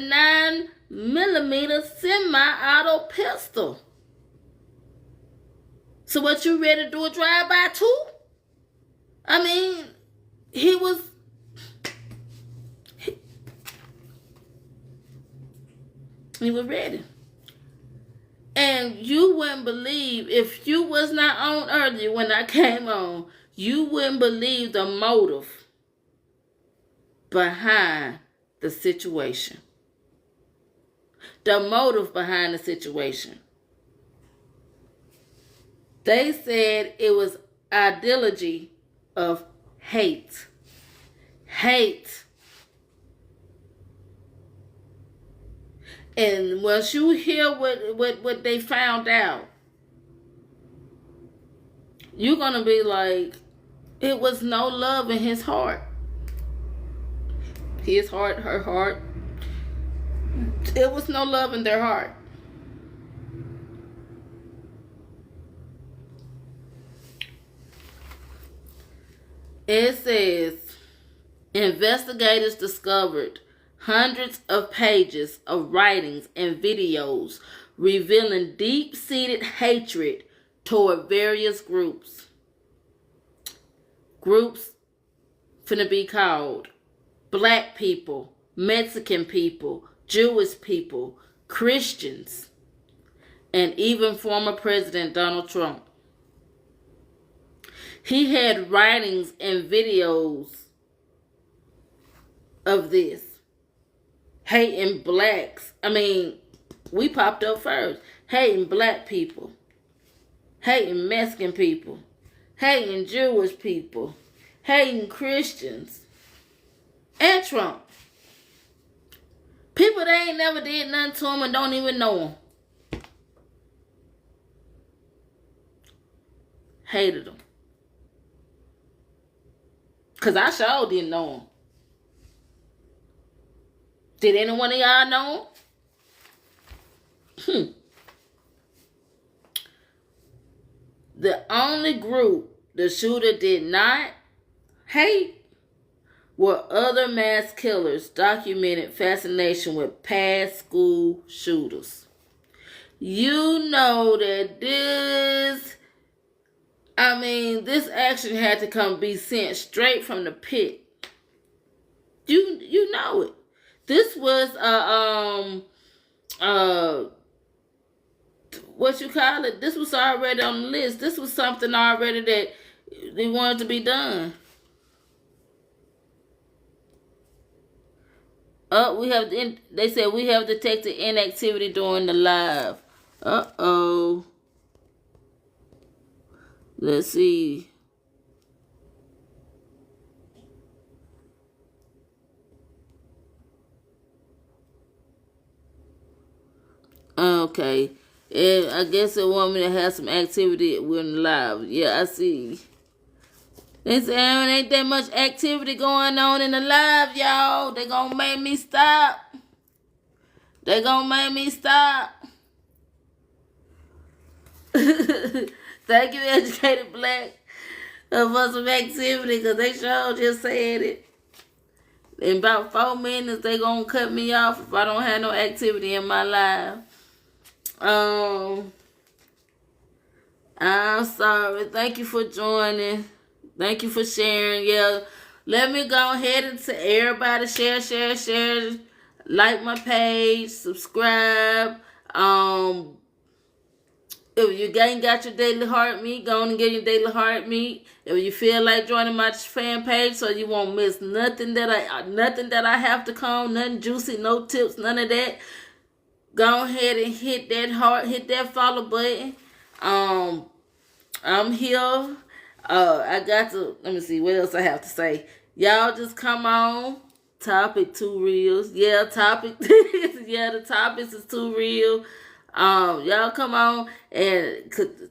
9mm semi-auto pistol. So what, you ready to do a drive-by too? I mean, he was ready. And you wouldn't believe, if you was not on earlier when I came on, you wouldn't believe the motive behind the situation. The motive behind the situation. They said it was ideology of hate. Hate. And once you hear what they found out, you're going to be like, it was no love in his heart. His heart, her heart. It was no love in their heart. It says, investigators discovered hundreds of pages of writings and videos revealing deep-seated hatred toward various groups. Groups finna be called Black people, Mexican people, Jewish people, Christians, and even former President Donald Trump. He had writings and videos of this. Hating blacks. I mean, we popped up first. Hating black people. Hating Mexican people. Hating Jewish people. Hating Christians. And Trump. People that ain't never did nothing to him and don't even know him. Hated him. Because I sure didn't know him. Did any one of y'all know him? The only group the shooter did not hate were other mass killers documented fascination with past school shooters. You know that this action had to be sent straight from the pit. You know it. This was what you call it? This was already on the list. This was something already that they wanted to be done. They said we have detected inactivity during the live. Uh-oh. Let's see. Okay. And I guess a woman that has some activity when live. Yeah, I see. They say ain't that much activity going on in the live, y'all. They gonna make me stop. Thank you, Educated Black, for some activity, because they sure just said it. In about 4 minutes, they gonna cut me off if I don't have no activity in my life. I'm sorry. Thank you for joining. Thank you for sharing. Yeah, let me go ahead and tell everybody share. Like my page, subscribe. If you ain't got your daily heart meat, go on and get your daily heart meat. If you feel like joining my fan page so you won't miss nothing that I have to come, nothing juicy, no tips, none of that, go ahead and hit that follow button. I'm here. Let me see what else I have to say. Y'all just come on. Topic too real. Yeah, the topics is too real. Y'all come on and could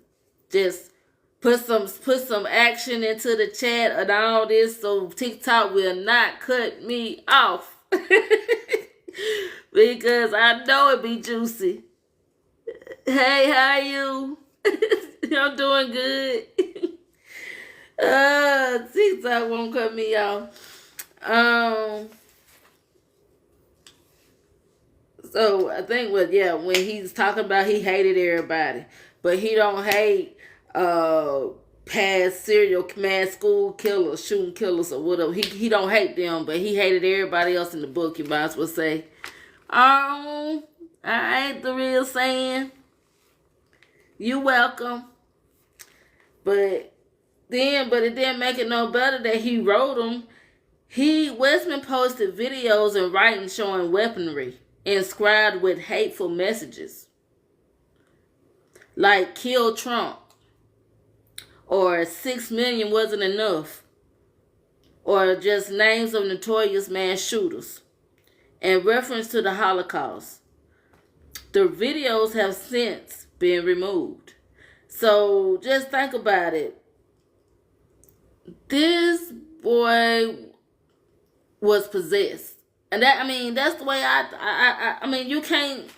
just put some action into the chat and all this so TikTok will not cut me off. Because I know it be juicy. Hey, how you? I'm doing good. TikTok won't cut me off. So I think when he's talking about he hated everybody, but he don't hate past serial mass school killers, shooting killers or whatever. He don't hate them, but he hated everybody else in the book. You might as well say, I ain't the real saying. You welcome. But it didn't make it no better that he wrote them. Westman posted videos and writings showing weaponry inscribed with hateful messages like "Kill Trump," or 6 million wasn't enough, or just names of notorious mass shooters, in reference to the Holocaust. The videos have since been removed. So just think about it. This boy was possessed. And that's the way you can't,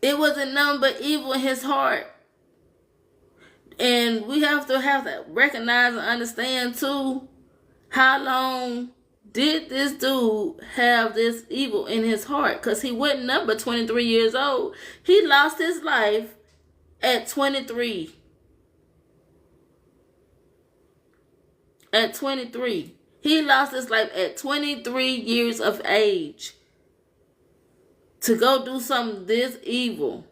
it wasn't nothing but evil in his heart. And we have to recognize and understand too, how long did this dude have this evil in his heart? Because he wasn't number 23 years old. He lost his life at 23. At 23. He lost his life at 23 years of age to go do something this evil.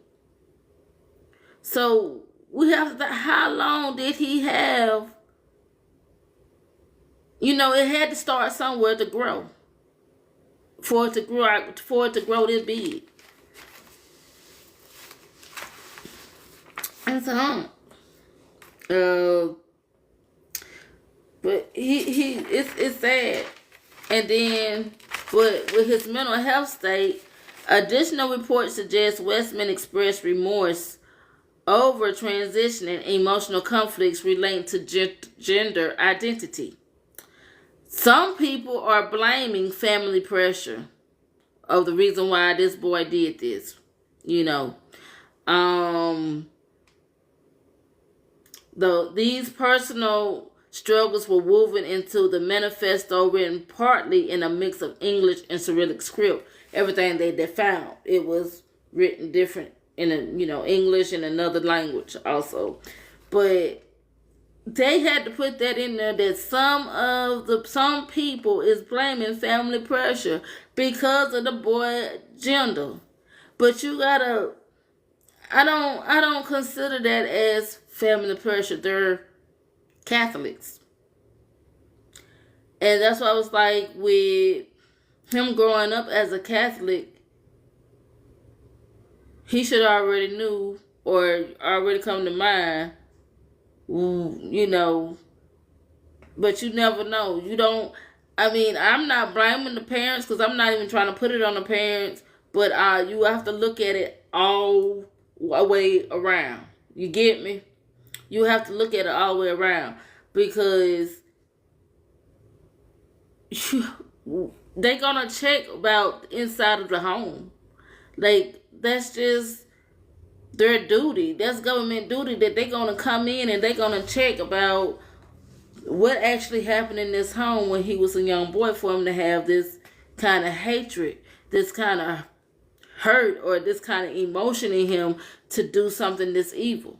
So we have to, how long did he have? It had to start somewhere to grow. For it to grow this big. And so, but it's sad. And then with his mental health state, additional reports suggest Westman expressed remorse over transitioning emotional conflicts relating to gender identity. Some people are blaming family pressure of the reason why this boy did this. These personal struggles were woven into the manifesto, written partly in a mix of English and Cyrillic script. Everything they found, it was written different in English and another language also. But they had to put that in there, that some people is blaming family pressure because of the boy gender. But you gotta, I don't consider that as family pressure. They're Catholics. And that's why I was like, with him growing up as a Catholic, he should already knew or already come to mind, but you never know. I'm not blaming the parents, because I'm not even trying to put it on the parents, but you have to look at it all the way around. You get me? You have to look at it all the way around, because they're going to check about inside of the home. Like, that's just their duty. That's government duty, that they're going to come in and they're going to check about what actually happened in this home when he was a young boy, for him to have this kind of hatred, this kind of hurt, or this kind of emotion in him to do something this evil.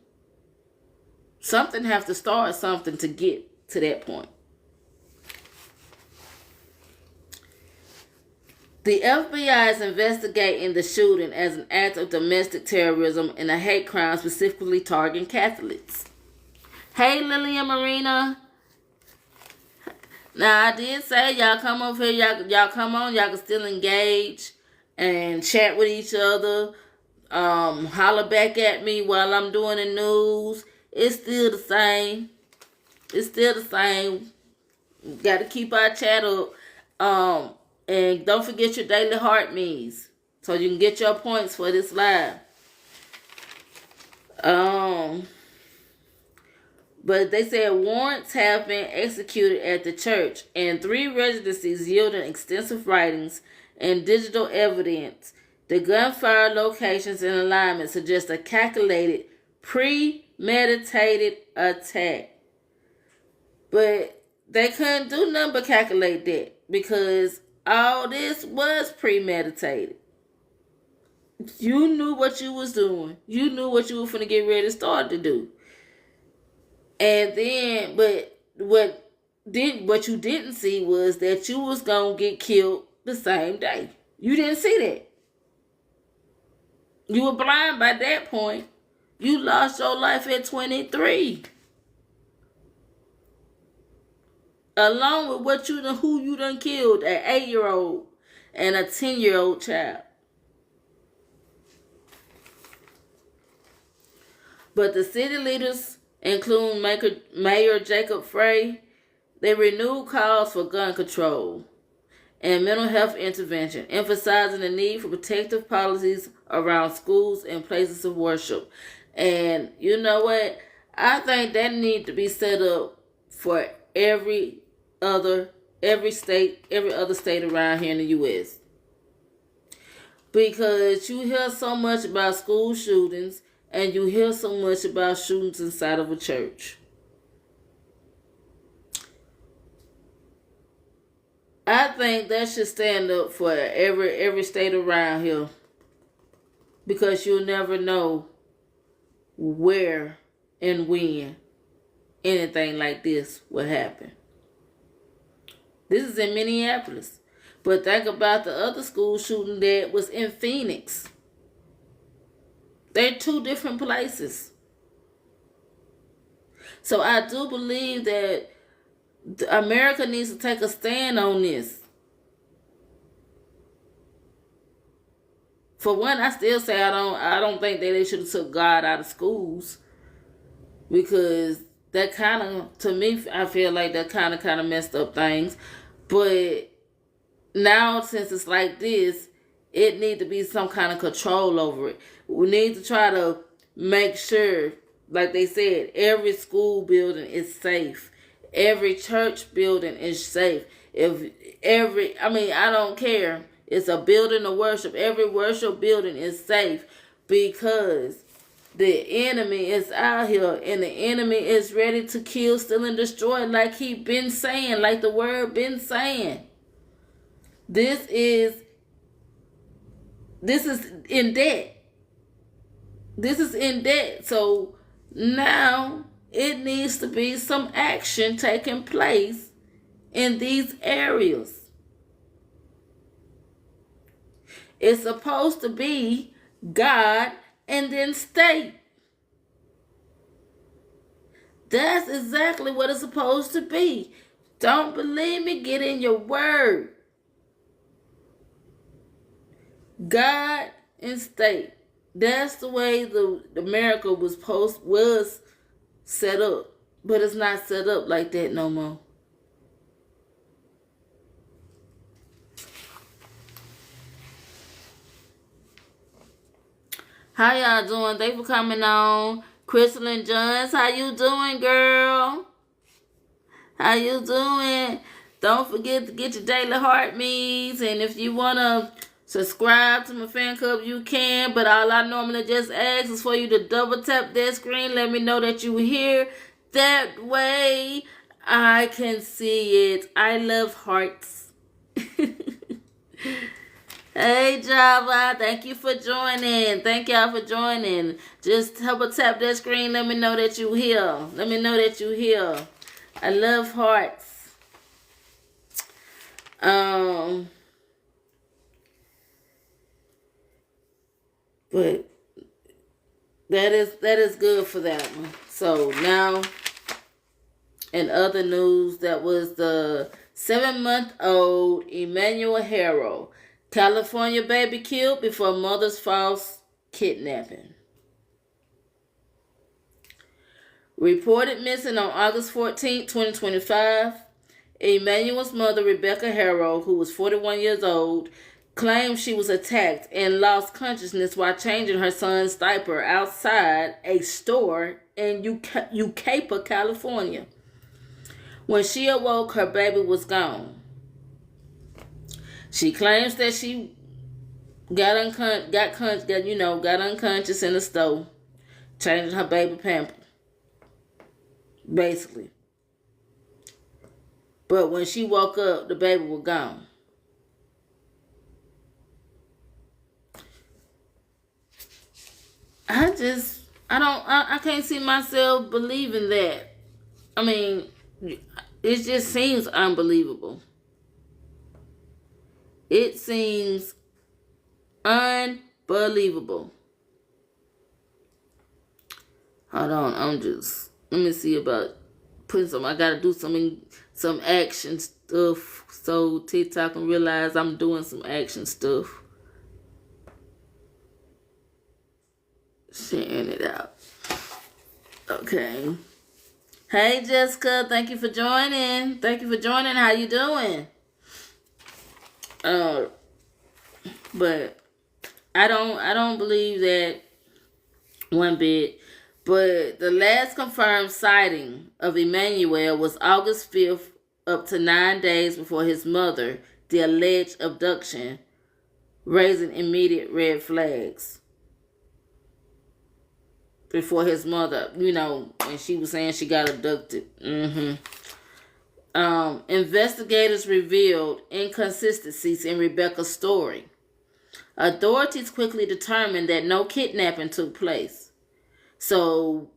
Something have to start something to get to that point. The FBI is investigating the shooting as an act of domestic terrorism and a hate crime specifically targeting Catholics. Hey, Lillian Marina. Now, I did say y'all come over here, y'all come on, y'all can still engage and chat with each other. Holler back at me while I'm doing the news. It's still the same. It's still the same. Got to keep our chat up. And don't forget your daily heart means, so you can get your points for this live. But they said warrants have been executed at the church, and 3 residencies yielding extensive writings and digital evidence. The gunfire locations and alignment suggest a calculated, premeditated attack. But they couldn't do nothing but calculate that, because all this was premeditated. You knew what you was doing. You knew what you were finna get ready to start to do. And then, but what you didn't see was that you was gonna get killed the same day. You didn't see that. You were blind by that point. You lost your life at 23. Along with who you done killed, an 8-year-old and a 10-year-old child. But the city leaders, including Mayor Jacob Frey, they renewed calls for gun control and mental health intervention, emphasizing the need for protective policies around schools and places of worship. And you know what? I think that need to be set up for every other state around here in the U.S. Because you hear so much about school shootings and you hear so much about shootings inside of a church. I think that should stand up for every state around here, because you'll never know where and when anything like this will happen. This is in Minneapolis. But think about the other school shooting that was in Phoenix. They're two different places. So I do believe that America needs to take a stand on this. For one, I still say I don't think that they should have took God out of schools, because that kind of, to me, I feel like that kind of messed up things. But now, since it's like this, it need to be some kind of control over it. We need to try to make sure, like they said, every school building is safe. Every church building is safe. I don't care. It's a building of worship. Every worship building is safe, because the enemy is out here, and the enemy is ready to kill, steal, and destroy, like he been saying, like the word been saying. This is in debt. This is in debt. So now it needs to be some action taking place in these areas. It's supposed to be God and then state. That's exactly what it's supposed to be. Don't believe me? Get in your word. God and state. That's the way the America was set up. But it's not set up like that no more. How y'all doing? Thanks for coming on. Crystal and Johns, how you doing, girl? How you doing? Don't forget to get your daily heart meets. And if you want to subscribe to my fan club, you can. But all I normally just ask is for you to double tap that screen. Let me know that you here. That way I can see it. I love hearts. Hey Java, thank you for joining. Thank y'all for joining. Just double tap that screen. Let me know that you here. Let me know that you here. I love hearts. But that is good for that one. So now, in other news, that was the 7-month-old Emmanuel Harrow, California baby killed before mother's false kidnapping. Reported missing on August 14, 2025, Emmanuel's mother, Rebecca Harrow, who was 41 years old, claimed she was attacked and lost consciousness while changing her son's diaper outside a store in Yucaipa, California. When she awoke, her baby was gone. She claims that she got unconscious in the store, changing her baby pamper, basically. But when she woke up, the baby was gone. I can't see myself believing that. I mean, it just seems unbelievable. It seems unbelievable. Hold on, let me see about putting some, I gotta do some action stuff so TikTok can realize I'm doing some action stuff. Sharing it out. Okay. Hey Jessica, thank you for joining. Thank you for joining. How you doing? Uh, but I don't believe that one bit. But the last confirmed sighting of Emmanuel was August 5th, up to 9 days before his mother, the alleged abduction, raising immediate red flags. Before his mother, when she was saying she got abducted. Investigators revealed inconsistencies in Rebecca's story. Authorities quickly determined that no kidnapping took place. So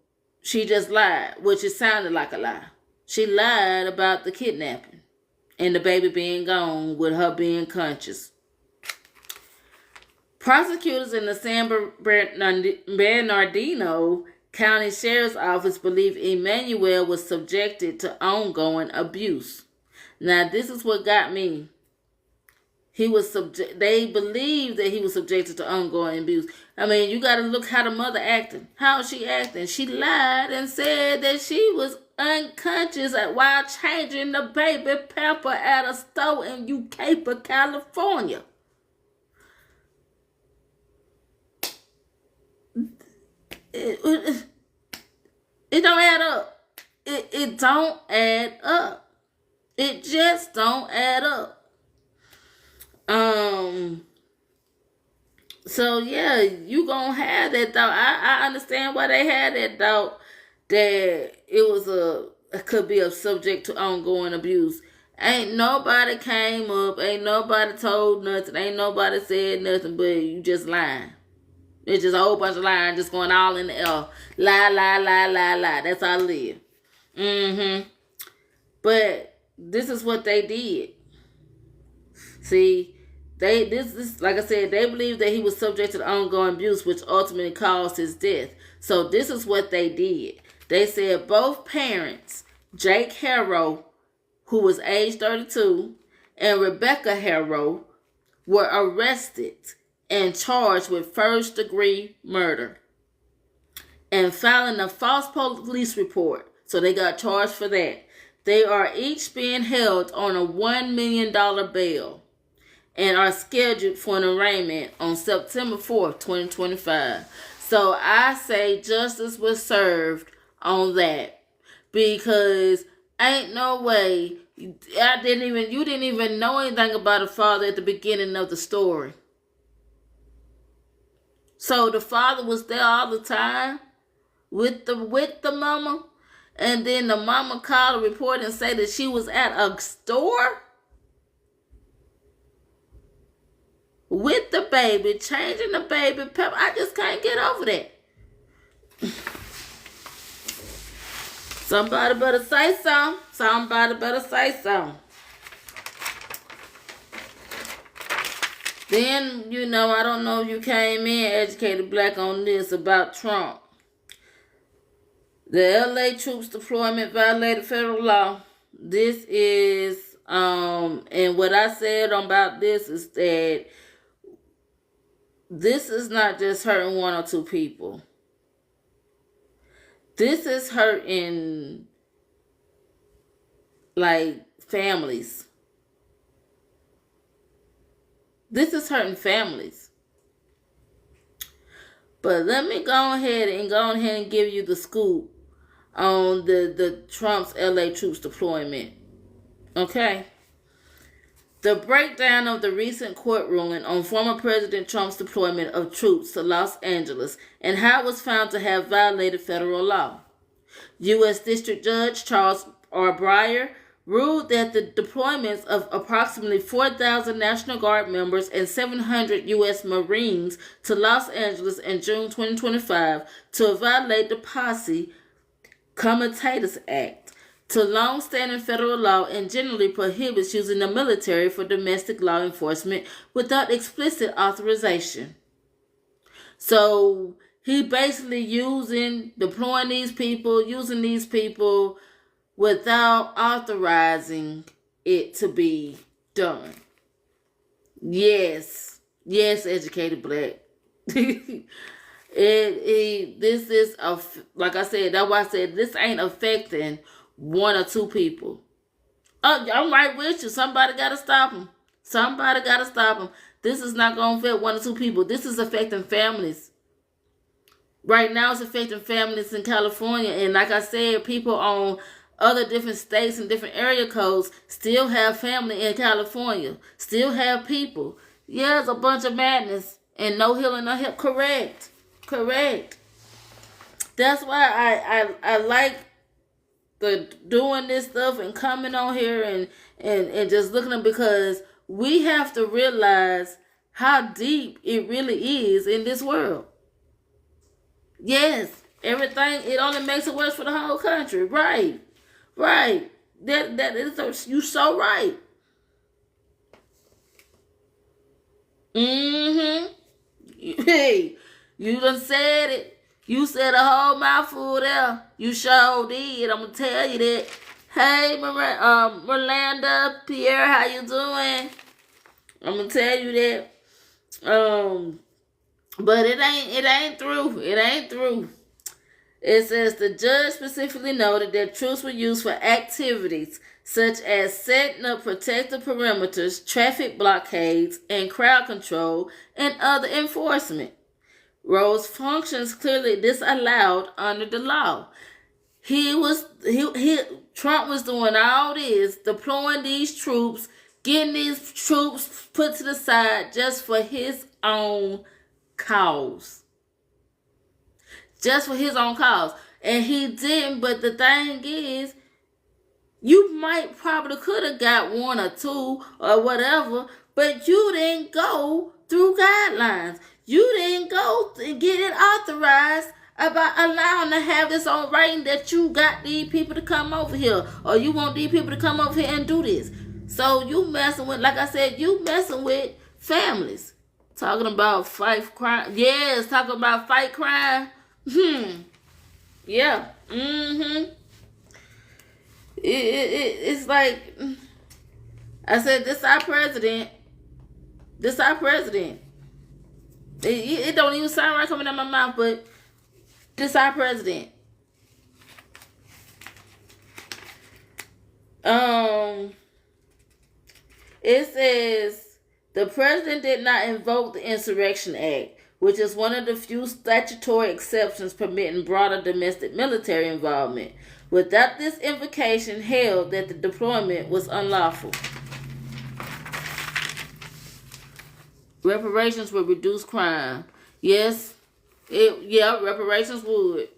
she just lied, which it sounded like a lie. She lied about the kidnapping and the baby being gone with her being conscious. Prosecutors in the San Bernardino County Sheriff's Office believe Emmanuel was subjected to ongoing abuse. Now, this is what got me. They believe that he was subjected to ongoing abuse. I mean, you got to look how the mother acted. How is she acting? She lied and said that she was unconscious while changing the baby pamper at a store in Ucapa, California. It don't add up. It don't add up. It just don't add up. So yeah, you gonna have that doubt. I understand why they had that doubt that it could be a subject to ongoing abuse. Ain't nobody came up, ain't nobody told nothing, ain't nobody said nothing, but you just lying. It's just a whole bunch of lying just going all in the air. Lie, lie, lie, lie, lie. That's how I live. But this is what they did. See, this like I said, they believe that he was subject to ongoing abuse, which ultimately caused his death. So this is what they did. They said both parents, Jake Harrow, who was age 32, and Rebecca Harrow, were arrested and charged with first-degree murder and filing a false police report. So they got charged for that. They are each being held on a $1 million bail and are scheduled for an arraignment on September 4th, 2025. So I say justice was served on that, because ain't no way you didn't even know anything about the father at the beginning of the story. So the father was there all the time with the mama, and then the mama called a report and say that she was at a store with the baby, changing the baby pepper. I just can't get over that. Somebody better say something. Somebody better say something. Then, I don't know if you came in, Educated Black, on this about Trump. The LA troops deployment violated federal law. This is, and what I said about this is that this is not just hurting one or two people. This is hurting, like, families. This is hurting families. But let me go ahead and give you the scoop on the Trump's LA troops deployment. Okay? The breakdown of the recent court ruling on former President Trump's deployment of troops to Los Angeles and how it was found to have violated federal law. U.S. District Judge Charles R. Breyer ruled that the deployments of approximately 4,000 National Guard members and 700 U.S. Marines to Los Angeles in June 2025 to violate the Posse Comitatus Act, to long-standing federal law, and generally prohibits using the military for domestic law enforcement without explicit authorization. So he basically deploying these people, using these people without authorizing it to be done. Yes, Educated Black. This is like I said. That's why I said this ain't affecting one or two people. Oh, I'm right with you. Somebody got to stop them. Somebody got to stop them. This is not going to affect one or two people. This is affecting families. Right now, it's affecting families in California. And like I said, people on other different states and different area codes still have family in California. Still have people. Yeah, it's a bunch of madness and no healing, no help. Correct. That's why I like the doing this stuff and coming on here and just looking at, because we have to realize how deep it really is in this world. Yes, everything, it only makes it worse for the whole country. Right. That is, you so right. Hey, you done said it. You said a whole mouthful there. You sure did. I'm gonna tell you that. Hey, Miranda, Pierre, how you doing? I'm gonna tell you that. But it ain't through. It ain't through. It says the judge specifically noted that troops were used for activities such as setting up protective perimeters, traffic blockades, and crowd control, and other enforcement. Rowe's functions clearly disallowed under the law. Trump was doing all this, deploying these troops, getting these troops put to the side just for his own cause. Just for his own cause. And he didn't, but the thing is, you might probably could have got one or two or whatever, but you didn't go through guidelines. You didn't go and get it authorized about allowing to have this on writing that you got these people to come over here, or you want these people to come over here and do this. So you messing with, like I said, you messing with families. Talking about fight crime. Yes, talking about fight crime. Yeah. It's like, I said, this our president. This our president. It don't even sound right coming out my mouth, but this our president. It says the president did not invoke the Insurrection Act, which is one of the few statutory exceptions permitting broader domestic military involvement. Without this invocation, held that the deployment was unlawful. Reparations would reduce crime. Yes, reparations would.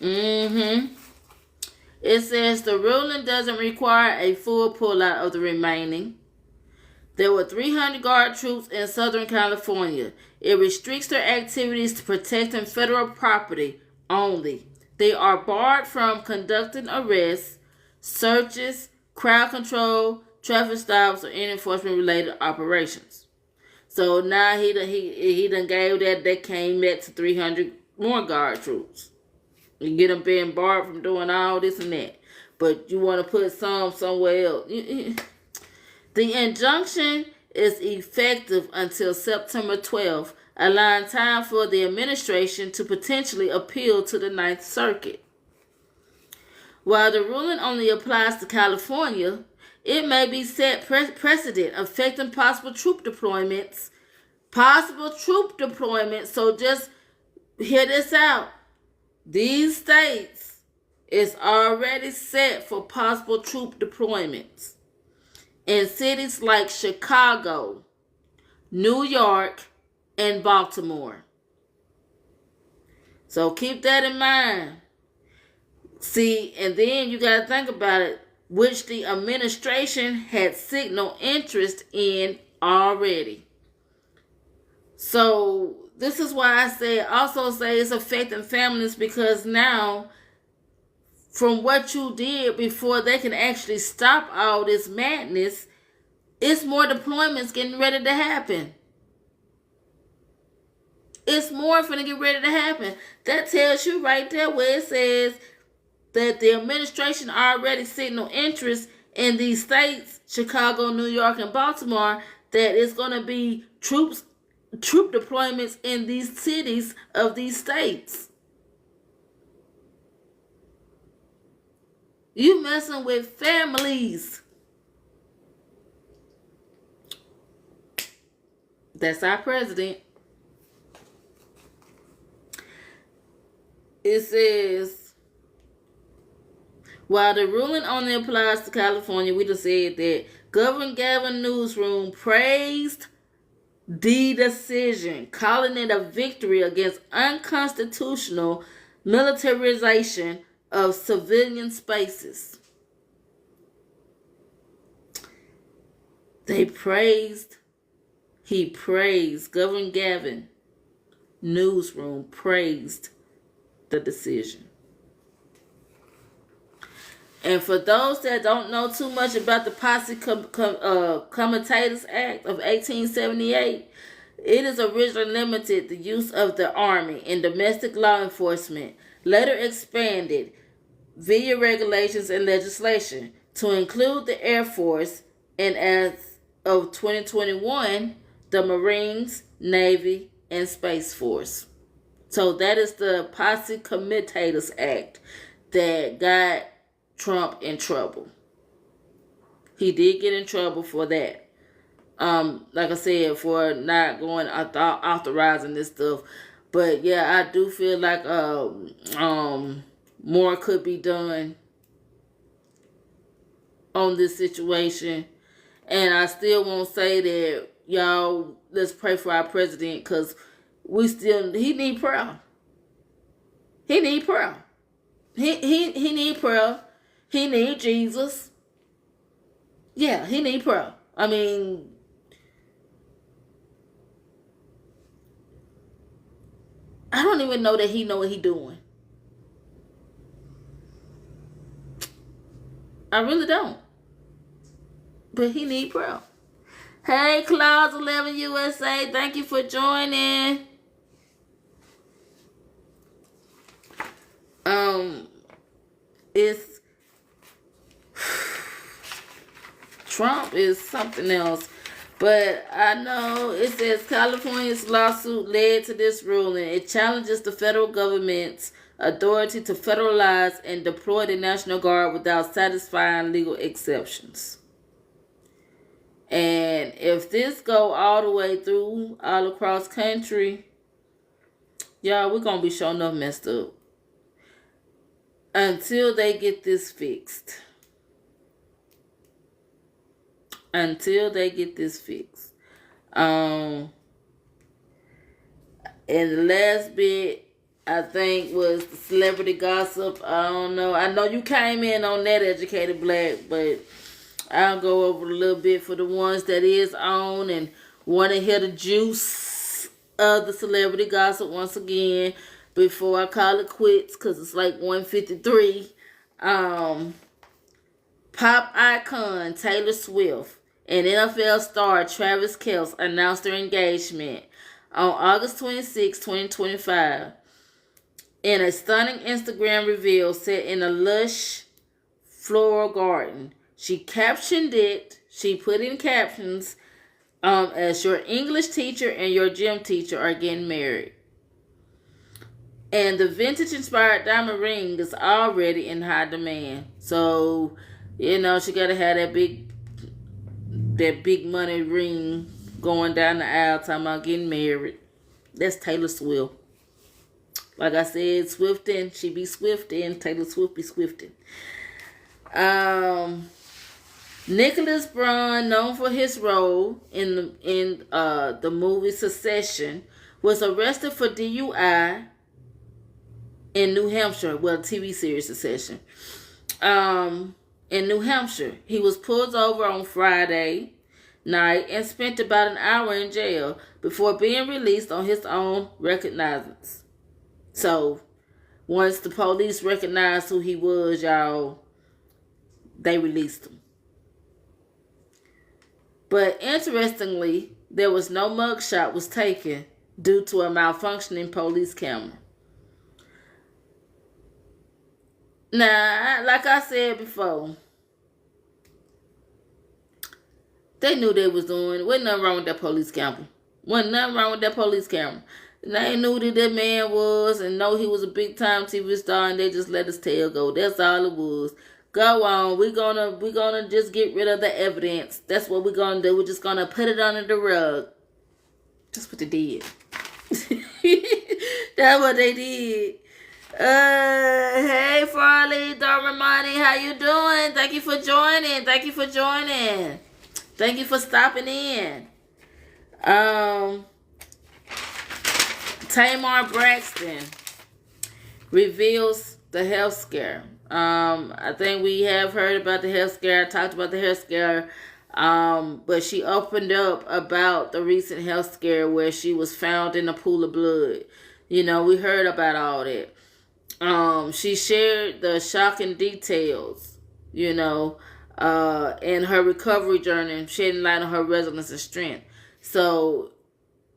It says the ruling doesn't require a full pullout of the remaining. There were 300 guard troops in Southern California. It restricts their activities to protecting federal property only. They are barred from conducting arrests, searches, crowd control, traffic stops, or any enforcement-related operations. So now he done gave that. They came back to 300 more guard troops. You get them being barred from doing all this and that. But you want to put some somewhere else. The injunction is effective until September 12th, allowing time for the administration to potentially appeal to the Ninth Circuit. While the ruling only applies to California, it may be set precedent affecting possible troop deployments. So just hear this out. These states is already set for possible troop deployments in cities like Chicago, New York, and Baltimore. So keep that in mind. See, and then you got to think about it, which the administration had signaled interest in already. So this is why I also say it's affecting families, because now, from what you did before they can actually stop all this madness, it's more deployments getting ready to happen. It's more finna get ready to happen. That tells you right there where it says that the administration already signaled interest in these states, Chicago, New York, and Baltimore, that it's going to be troops troop deployments in these cities of these states. You messing with families. That's our president. It says, while the ruling only applies to California, we just said that Governor Gavin Newsom praised the decision, calling it a victory against unconstitutional militarization of civilian spaces. He praised Governor Gavin Newsom praised the decision. And for those that don't know too much about the Posse Comitatus Act of 1878, it is originally limited the use of the Army in domestic law enforcement, later expanded via regulations and legislation to include the Air Force, and as of 2021, the Marines, Navy, and Space Force. So that is the Posse Comitatus Act that got Trump in trouble. He did get in trouble for that. Like I said, for not going authorizing this stuff. But yeah, I do feel like more could be done on this situation. And I still won't say that, y'all, let's pray for our president, because he need prayer. He need prayer. He need prayer. He need Jesus. Yeah, he need prayer. I mean, I don't even know that he know what he doing. I really don't. But he need prayer. Hey, Claus 11 USA, thank you for joining. It's Trump is something else. But I know it says California's lawsuit led to this ruling. It challenges the federal government's authority to federalize and deploy the National Guard without satisfying legal exceptions. And if this go all the way through, all across country, y'all, we're going to be sure enough messed up. Until they get this fixed. Until they get this fixed. And the last bit, I think, was the celebrity gossip. I don't know. I know you came in on that, Educated Black, but I'll go over a little bit for the ones that is on and want to hear the juice of the celebrity gossip once again before I call it quits, because it's like 1:53. Pop icon Taylor Swift and NFL star Travis Kelce announced their engagement on August 26, 2025. In a stunning Instagram reveal set in a lush floral garden. She captioned it, she put in captions, as your English teacher and your gym teacher are getting married. And the vintage-inspired diamond ring is already in high demand. So, you know, she got to have that big money ring going down the aisle talking about getting married. That's Taylor Swift. Like I said, Swifting, she be Swifting. Taylor Swift be Swifting. Nicholas Braun, known for his role in the movie Succession, was arrested for DUI in New Hampshire. Well, TV series Succession. In New Hampshire, he was pulled over on Friday night and spent about an hour in jail before being released on his own recognizance. So, once the police recognized who he was, y'all, they released him. But interestingly, there was no mugshot was taken due to a malfunctioning police camera. Now, like I said before, they knew they was doing. Wasn't nothing wrong with that police camera. Wasn't nothing wrong with that police camera. And they knew who that man was and know he was a big time TV star, and they just let his tail go. That's all it was. Go on. We're gonna just get rid of the evidence. That's what we're gonna do. We're just gonna put it under the rug. That's what they did. That's what they did. Hey Farley, Darmani, how you doing? Thank you for joining. Thank you for joining. Thank you for stopping in. Tamar Braxton reveals the health scare. I think we have heard about the health scare. I talked about the health scare. But she opened up about the recent health scare where she was found in a pool of blood. You know, we heard about all that. She shared the shocking details, you know, in her recovery journey, shedding light on her resilience and strength. So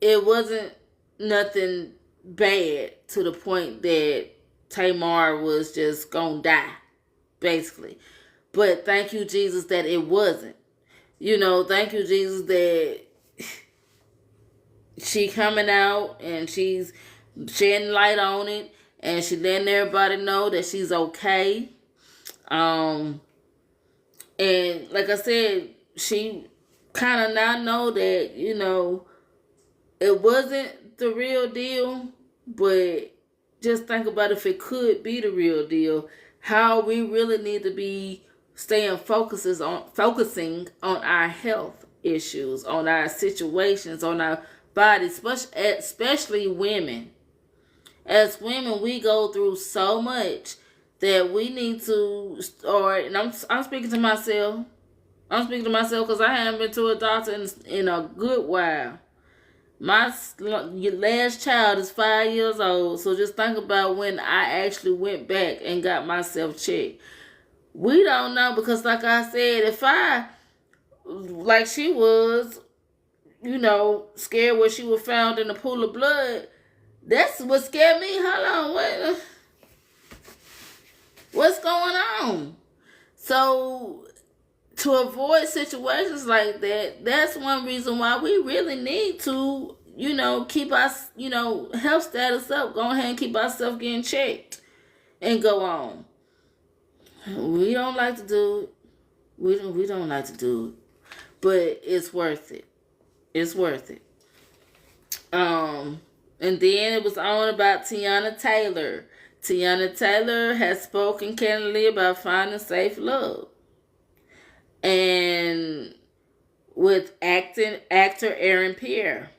it wasn't nothing bad to the point that Tamar was just gonna die, basically. But thank you, Jesus, that it wasn't. You know, thank you, Jesus, that she coming out and she's shedding light on it, and she letting everybody know that she's okay. And like I said, she kind of now know that, you know, it wasn't the real deal, but just think about if it could be the real deal, how we really need to be focusing on our health issues, on our situations, on our bodies, especially women. As women, we go through so much that we need to start, and I'm speaking to myself. I'm speaking to myself because I haven't been to a doctor in a good while. My last child is 5 years old, so just think about when I actually went back and got myself checked. We don't know, because like I said, if I, like she was, you know, scared where she was found in a pool of blood, that's what scared me. Hold on, what's going on? So to avoid situations like that, that's one reason why we really need to, you know, keep us, you know, health status up. Go ahead and keep ourselves getting checked and go on. We don't like to do it. We don't like to do it. But it's worth it. It's worth it. And then it was on about Teyana Taylor. Teyana Taylor has spoken candidly about finding safe love. And with actor Aaron Pierre.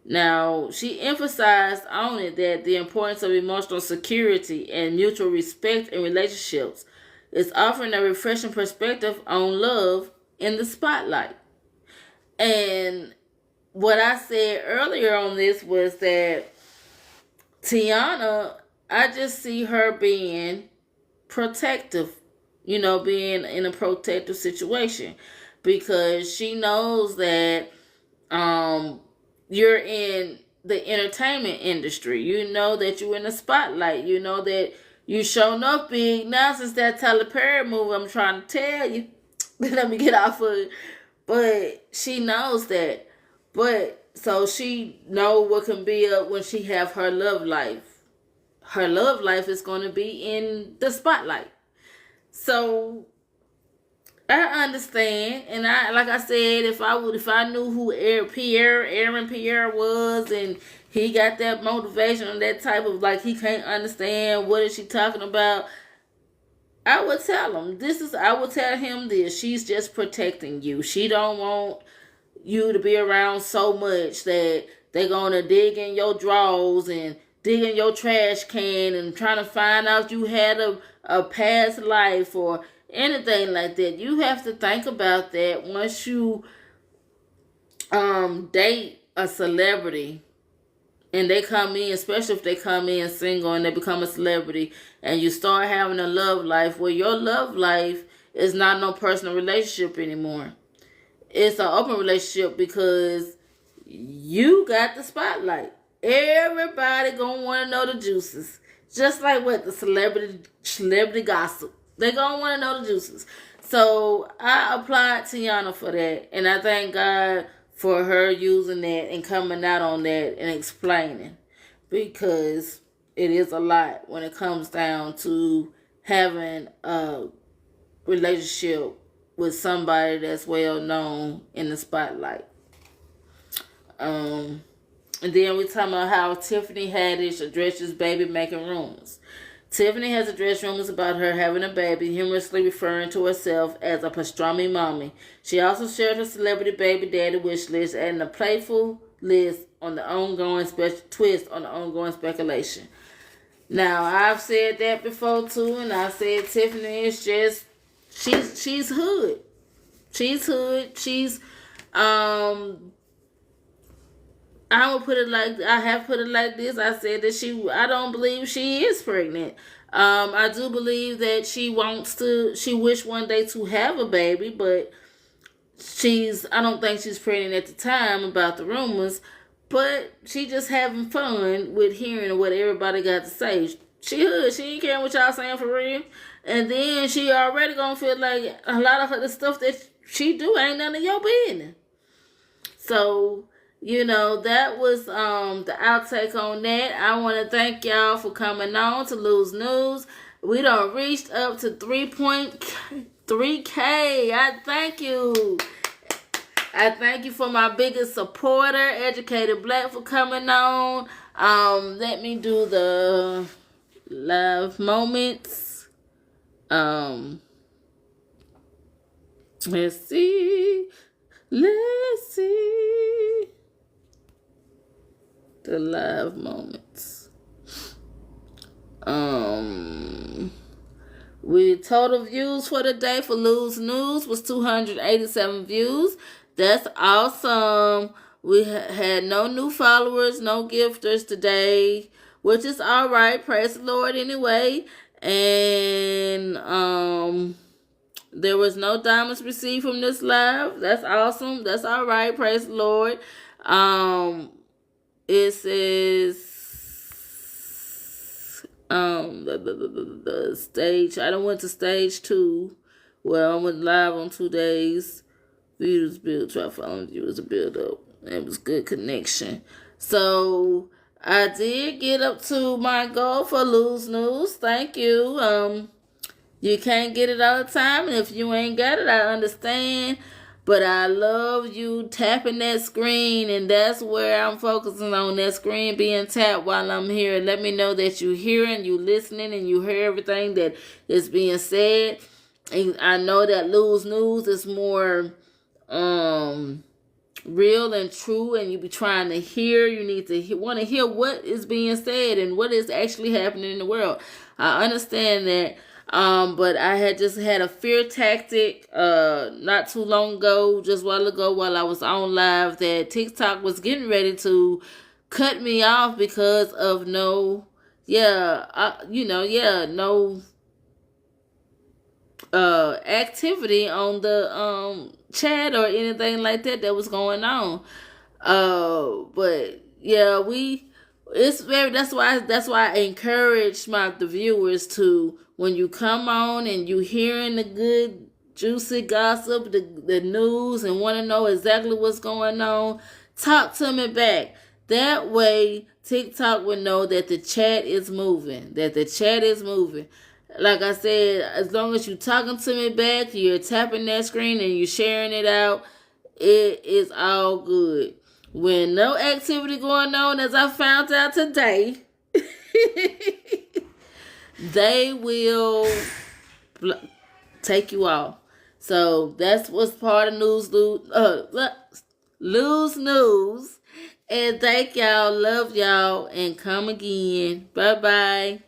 Now, she emphasized on it that the importance of emotional security and mutual respect in relationships is offering a refreshing perspective on love in the spotlight. And what I said earlier on this was that Teyana, I just see her being protective, you know, being in a protective situation, because she knows that you're in the entertainment industry. You know that you're in the spotlight. You know that you showing up big now since that Tyler Perry movie. I'm trying to tell you. Let me get off of it. But she knows that. But so she know what can be up when she have her love life. Her love life is going to be in the spotlight. So I understand, and I, like I said, if I knew who Aaron Pierre was, and he got that motivation and that type of, like, he can't understand what is she talking about, I would tell him I would tell him this: she's just protecting you. She don't want you to be around so much that they're gonna dig in your drawers and dig in your trash can and trying to find out you had a past life or anything like that. You have to think about that once you date a celebrity and they come in, especially if they come in single and they become a celebrity, and you start having a love life where your love life is not no personal relationship anymore. It's an open relationship because you got the spotlight. Everybody gonna want to know the juices. Just like what the celebrity gossip. They gonna want to know the juices. So I applaud Teyana for that, and I thank God for her using that and coming out on that and explaining, because it is a lot when it comes down to having a relationship with somebody that's well known in the spotlight. And then we talking about how Tiffany Haddish addresses baby making rumors. Tiffany has addressed rumors about her having a baby, humorously referring to herself as a pastrami mommy. She also shared her celebrity baby daddy wish list, adding a playful list on the ongoing twist on the ongoing speculation. Now, I've said that before too, and I said Tiffany is just she's hood. She's hood. She's I will put it like I have put it like this. I said that I don't believe she is pregnant. I do believe that she wish one day to have a baby, but I don't think she's pregnant at the time about the rumors, but she just having fun with hearing what everybody got to say. She hood. She ain't caring what y'all saying for real. And then she already gonna feel like a lot of the stuff that she do ain't none of your business. So, that was the outtake on that. I want to thank y'all for coming on to Lose News. We done reached up to 3.3K. I thank you. I thank you for my biggest supporter, Educated Black, for coming on. Let me do the live moments. Let's see. The live moments. We total views for the day for Lose News was 287 views. That's awesome. We had no new followers, no gifters today, which is all right. Praise the Lord anyway. And there was no diamonds received from this live. That's awesome. That's all right. Praise the Lord. It says the stage. I done went to stage 2. Well, I went live on 2 days. Viewers build. Try following viewers to build up. It was good connection. So I did get up to my goal for Lose News. Thank you. You can't get it all the time, and if you ain't got it, I understand. But I love you tapping that screen, and that's where I'm focusing on, that screen being tapped while I'm here. Let me know that you hearing, you listening, and you hear everything that is being said. And I know that Lose News is more real and true, and you be trying to hear. You need to want to hear what is being said and what is actually happening in the world. I understand that. But I had just had a fear tactic not too long ago, just a while ago while I was on live, that TikTok was getting ready to cut me off because of no activity on the chat or anything like that was going on. But yeah, that's why I encourage the viewers to, when you come on and you hearing the good juicy gossip, the news, and want to know exactly what's going on, talk to me back. That way TikTok will know that the chat is moving, Like I said, as long as you talking to me back, you're tapping that screen and you're sharing it out, it is all good. When no activity going on, as I found out today, they will take you off. So that's what's part of Lose News. And thank y'all, love y'all, and come again. Bye-bye.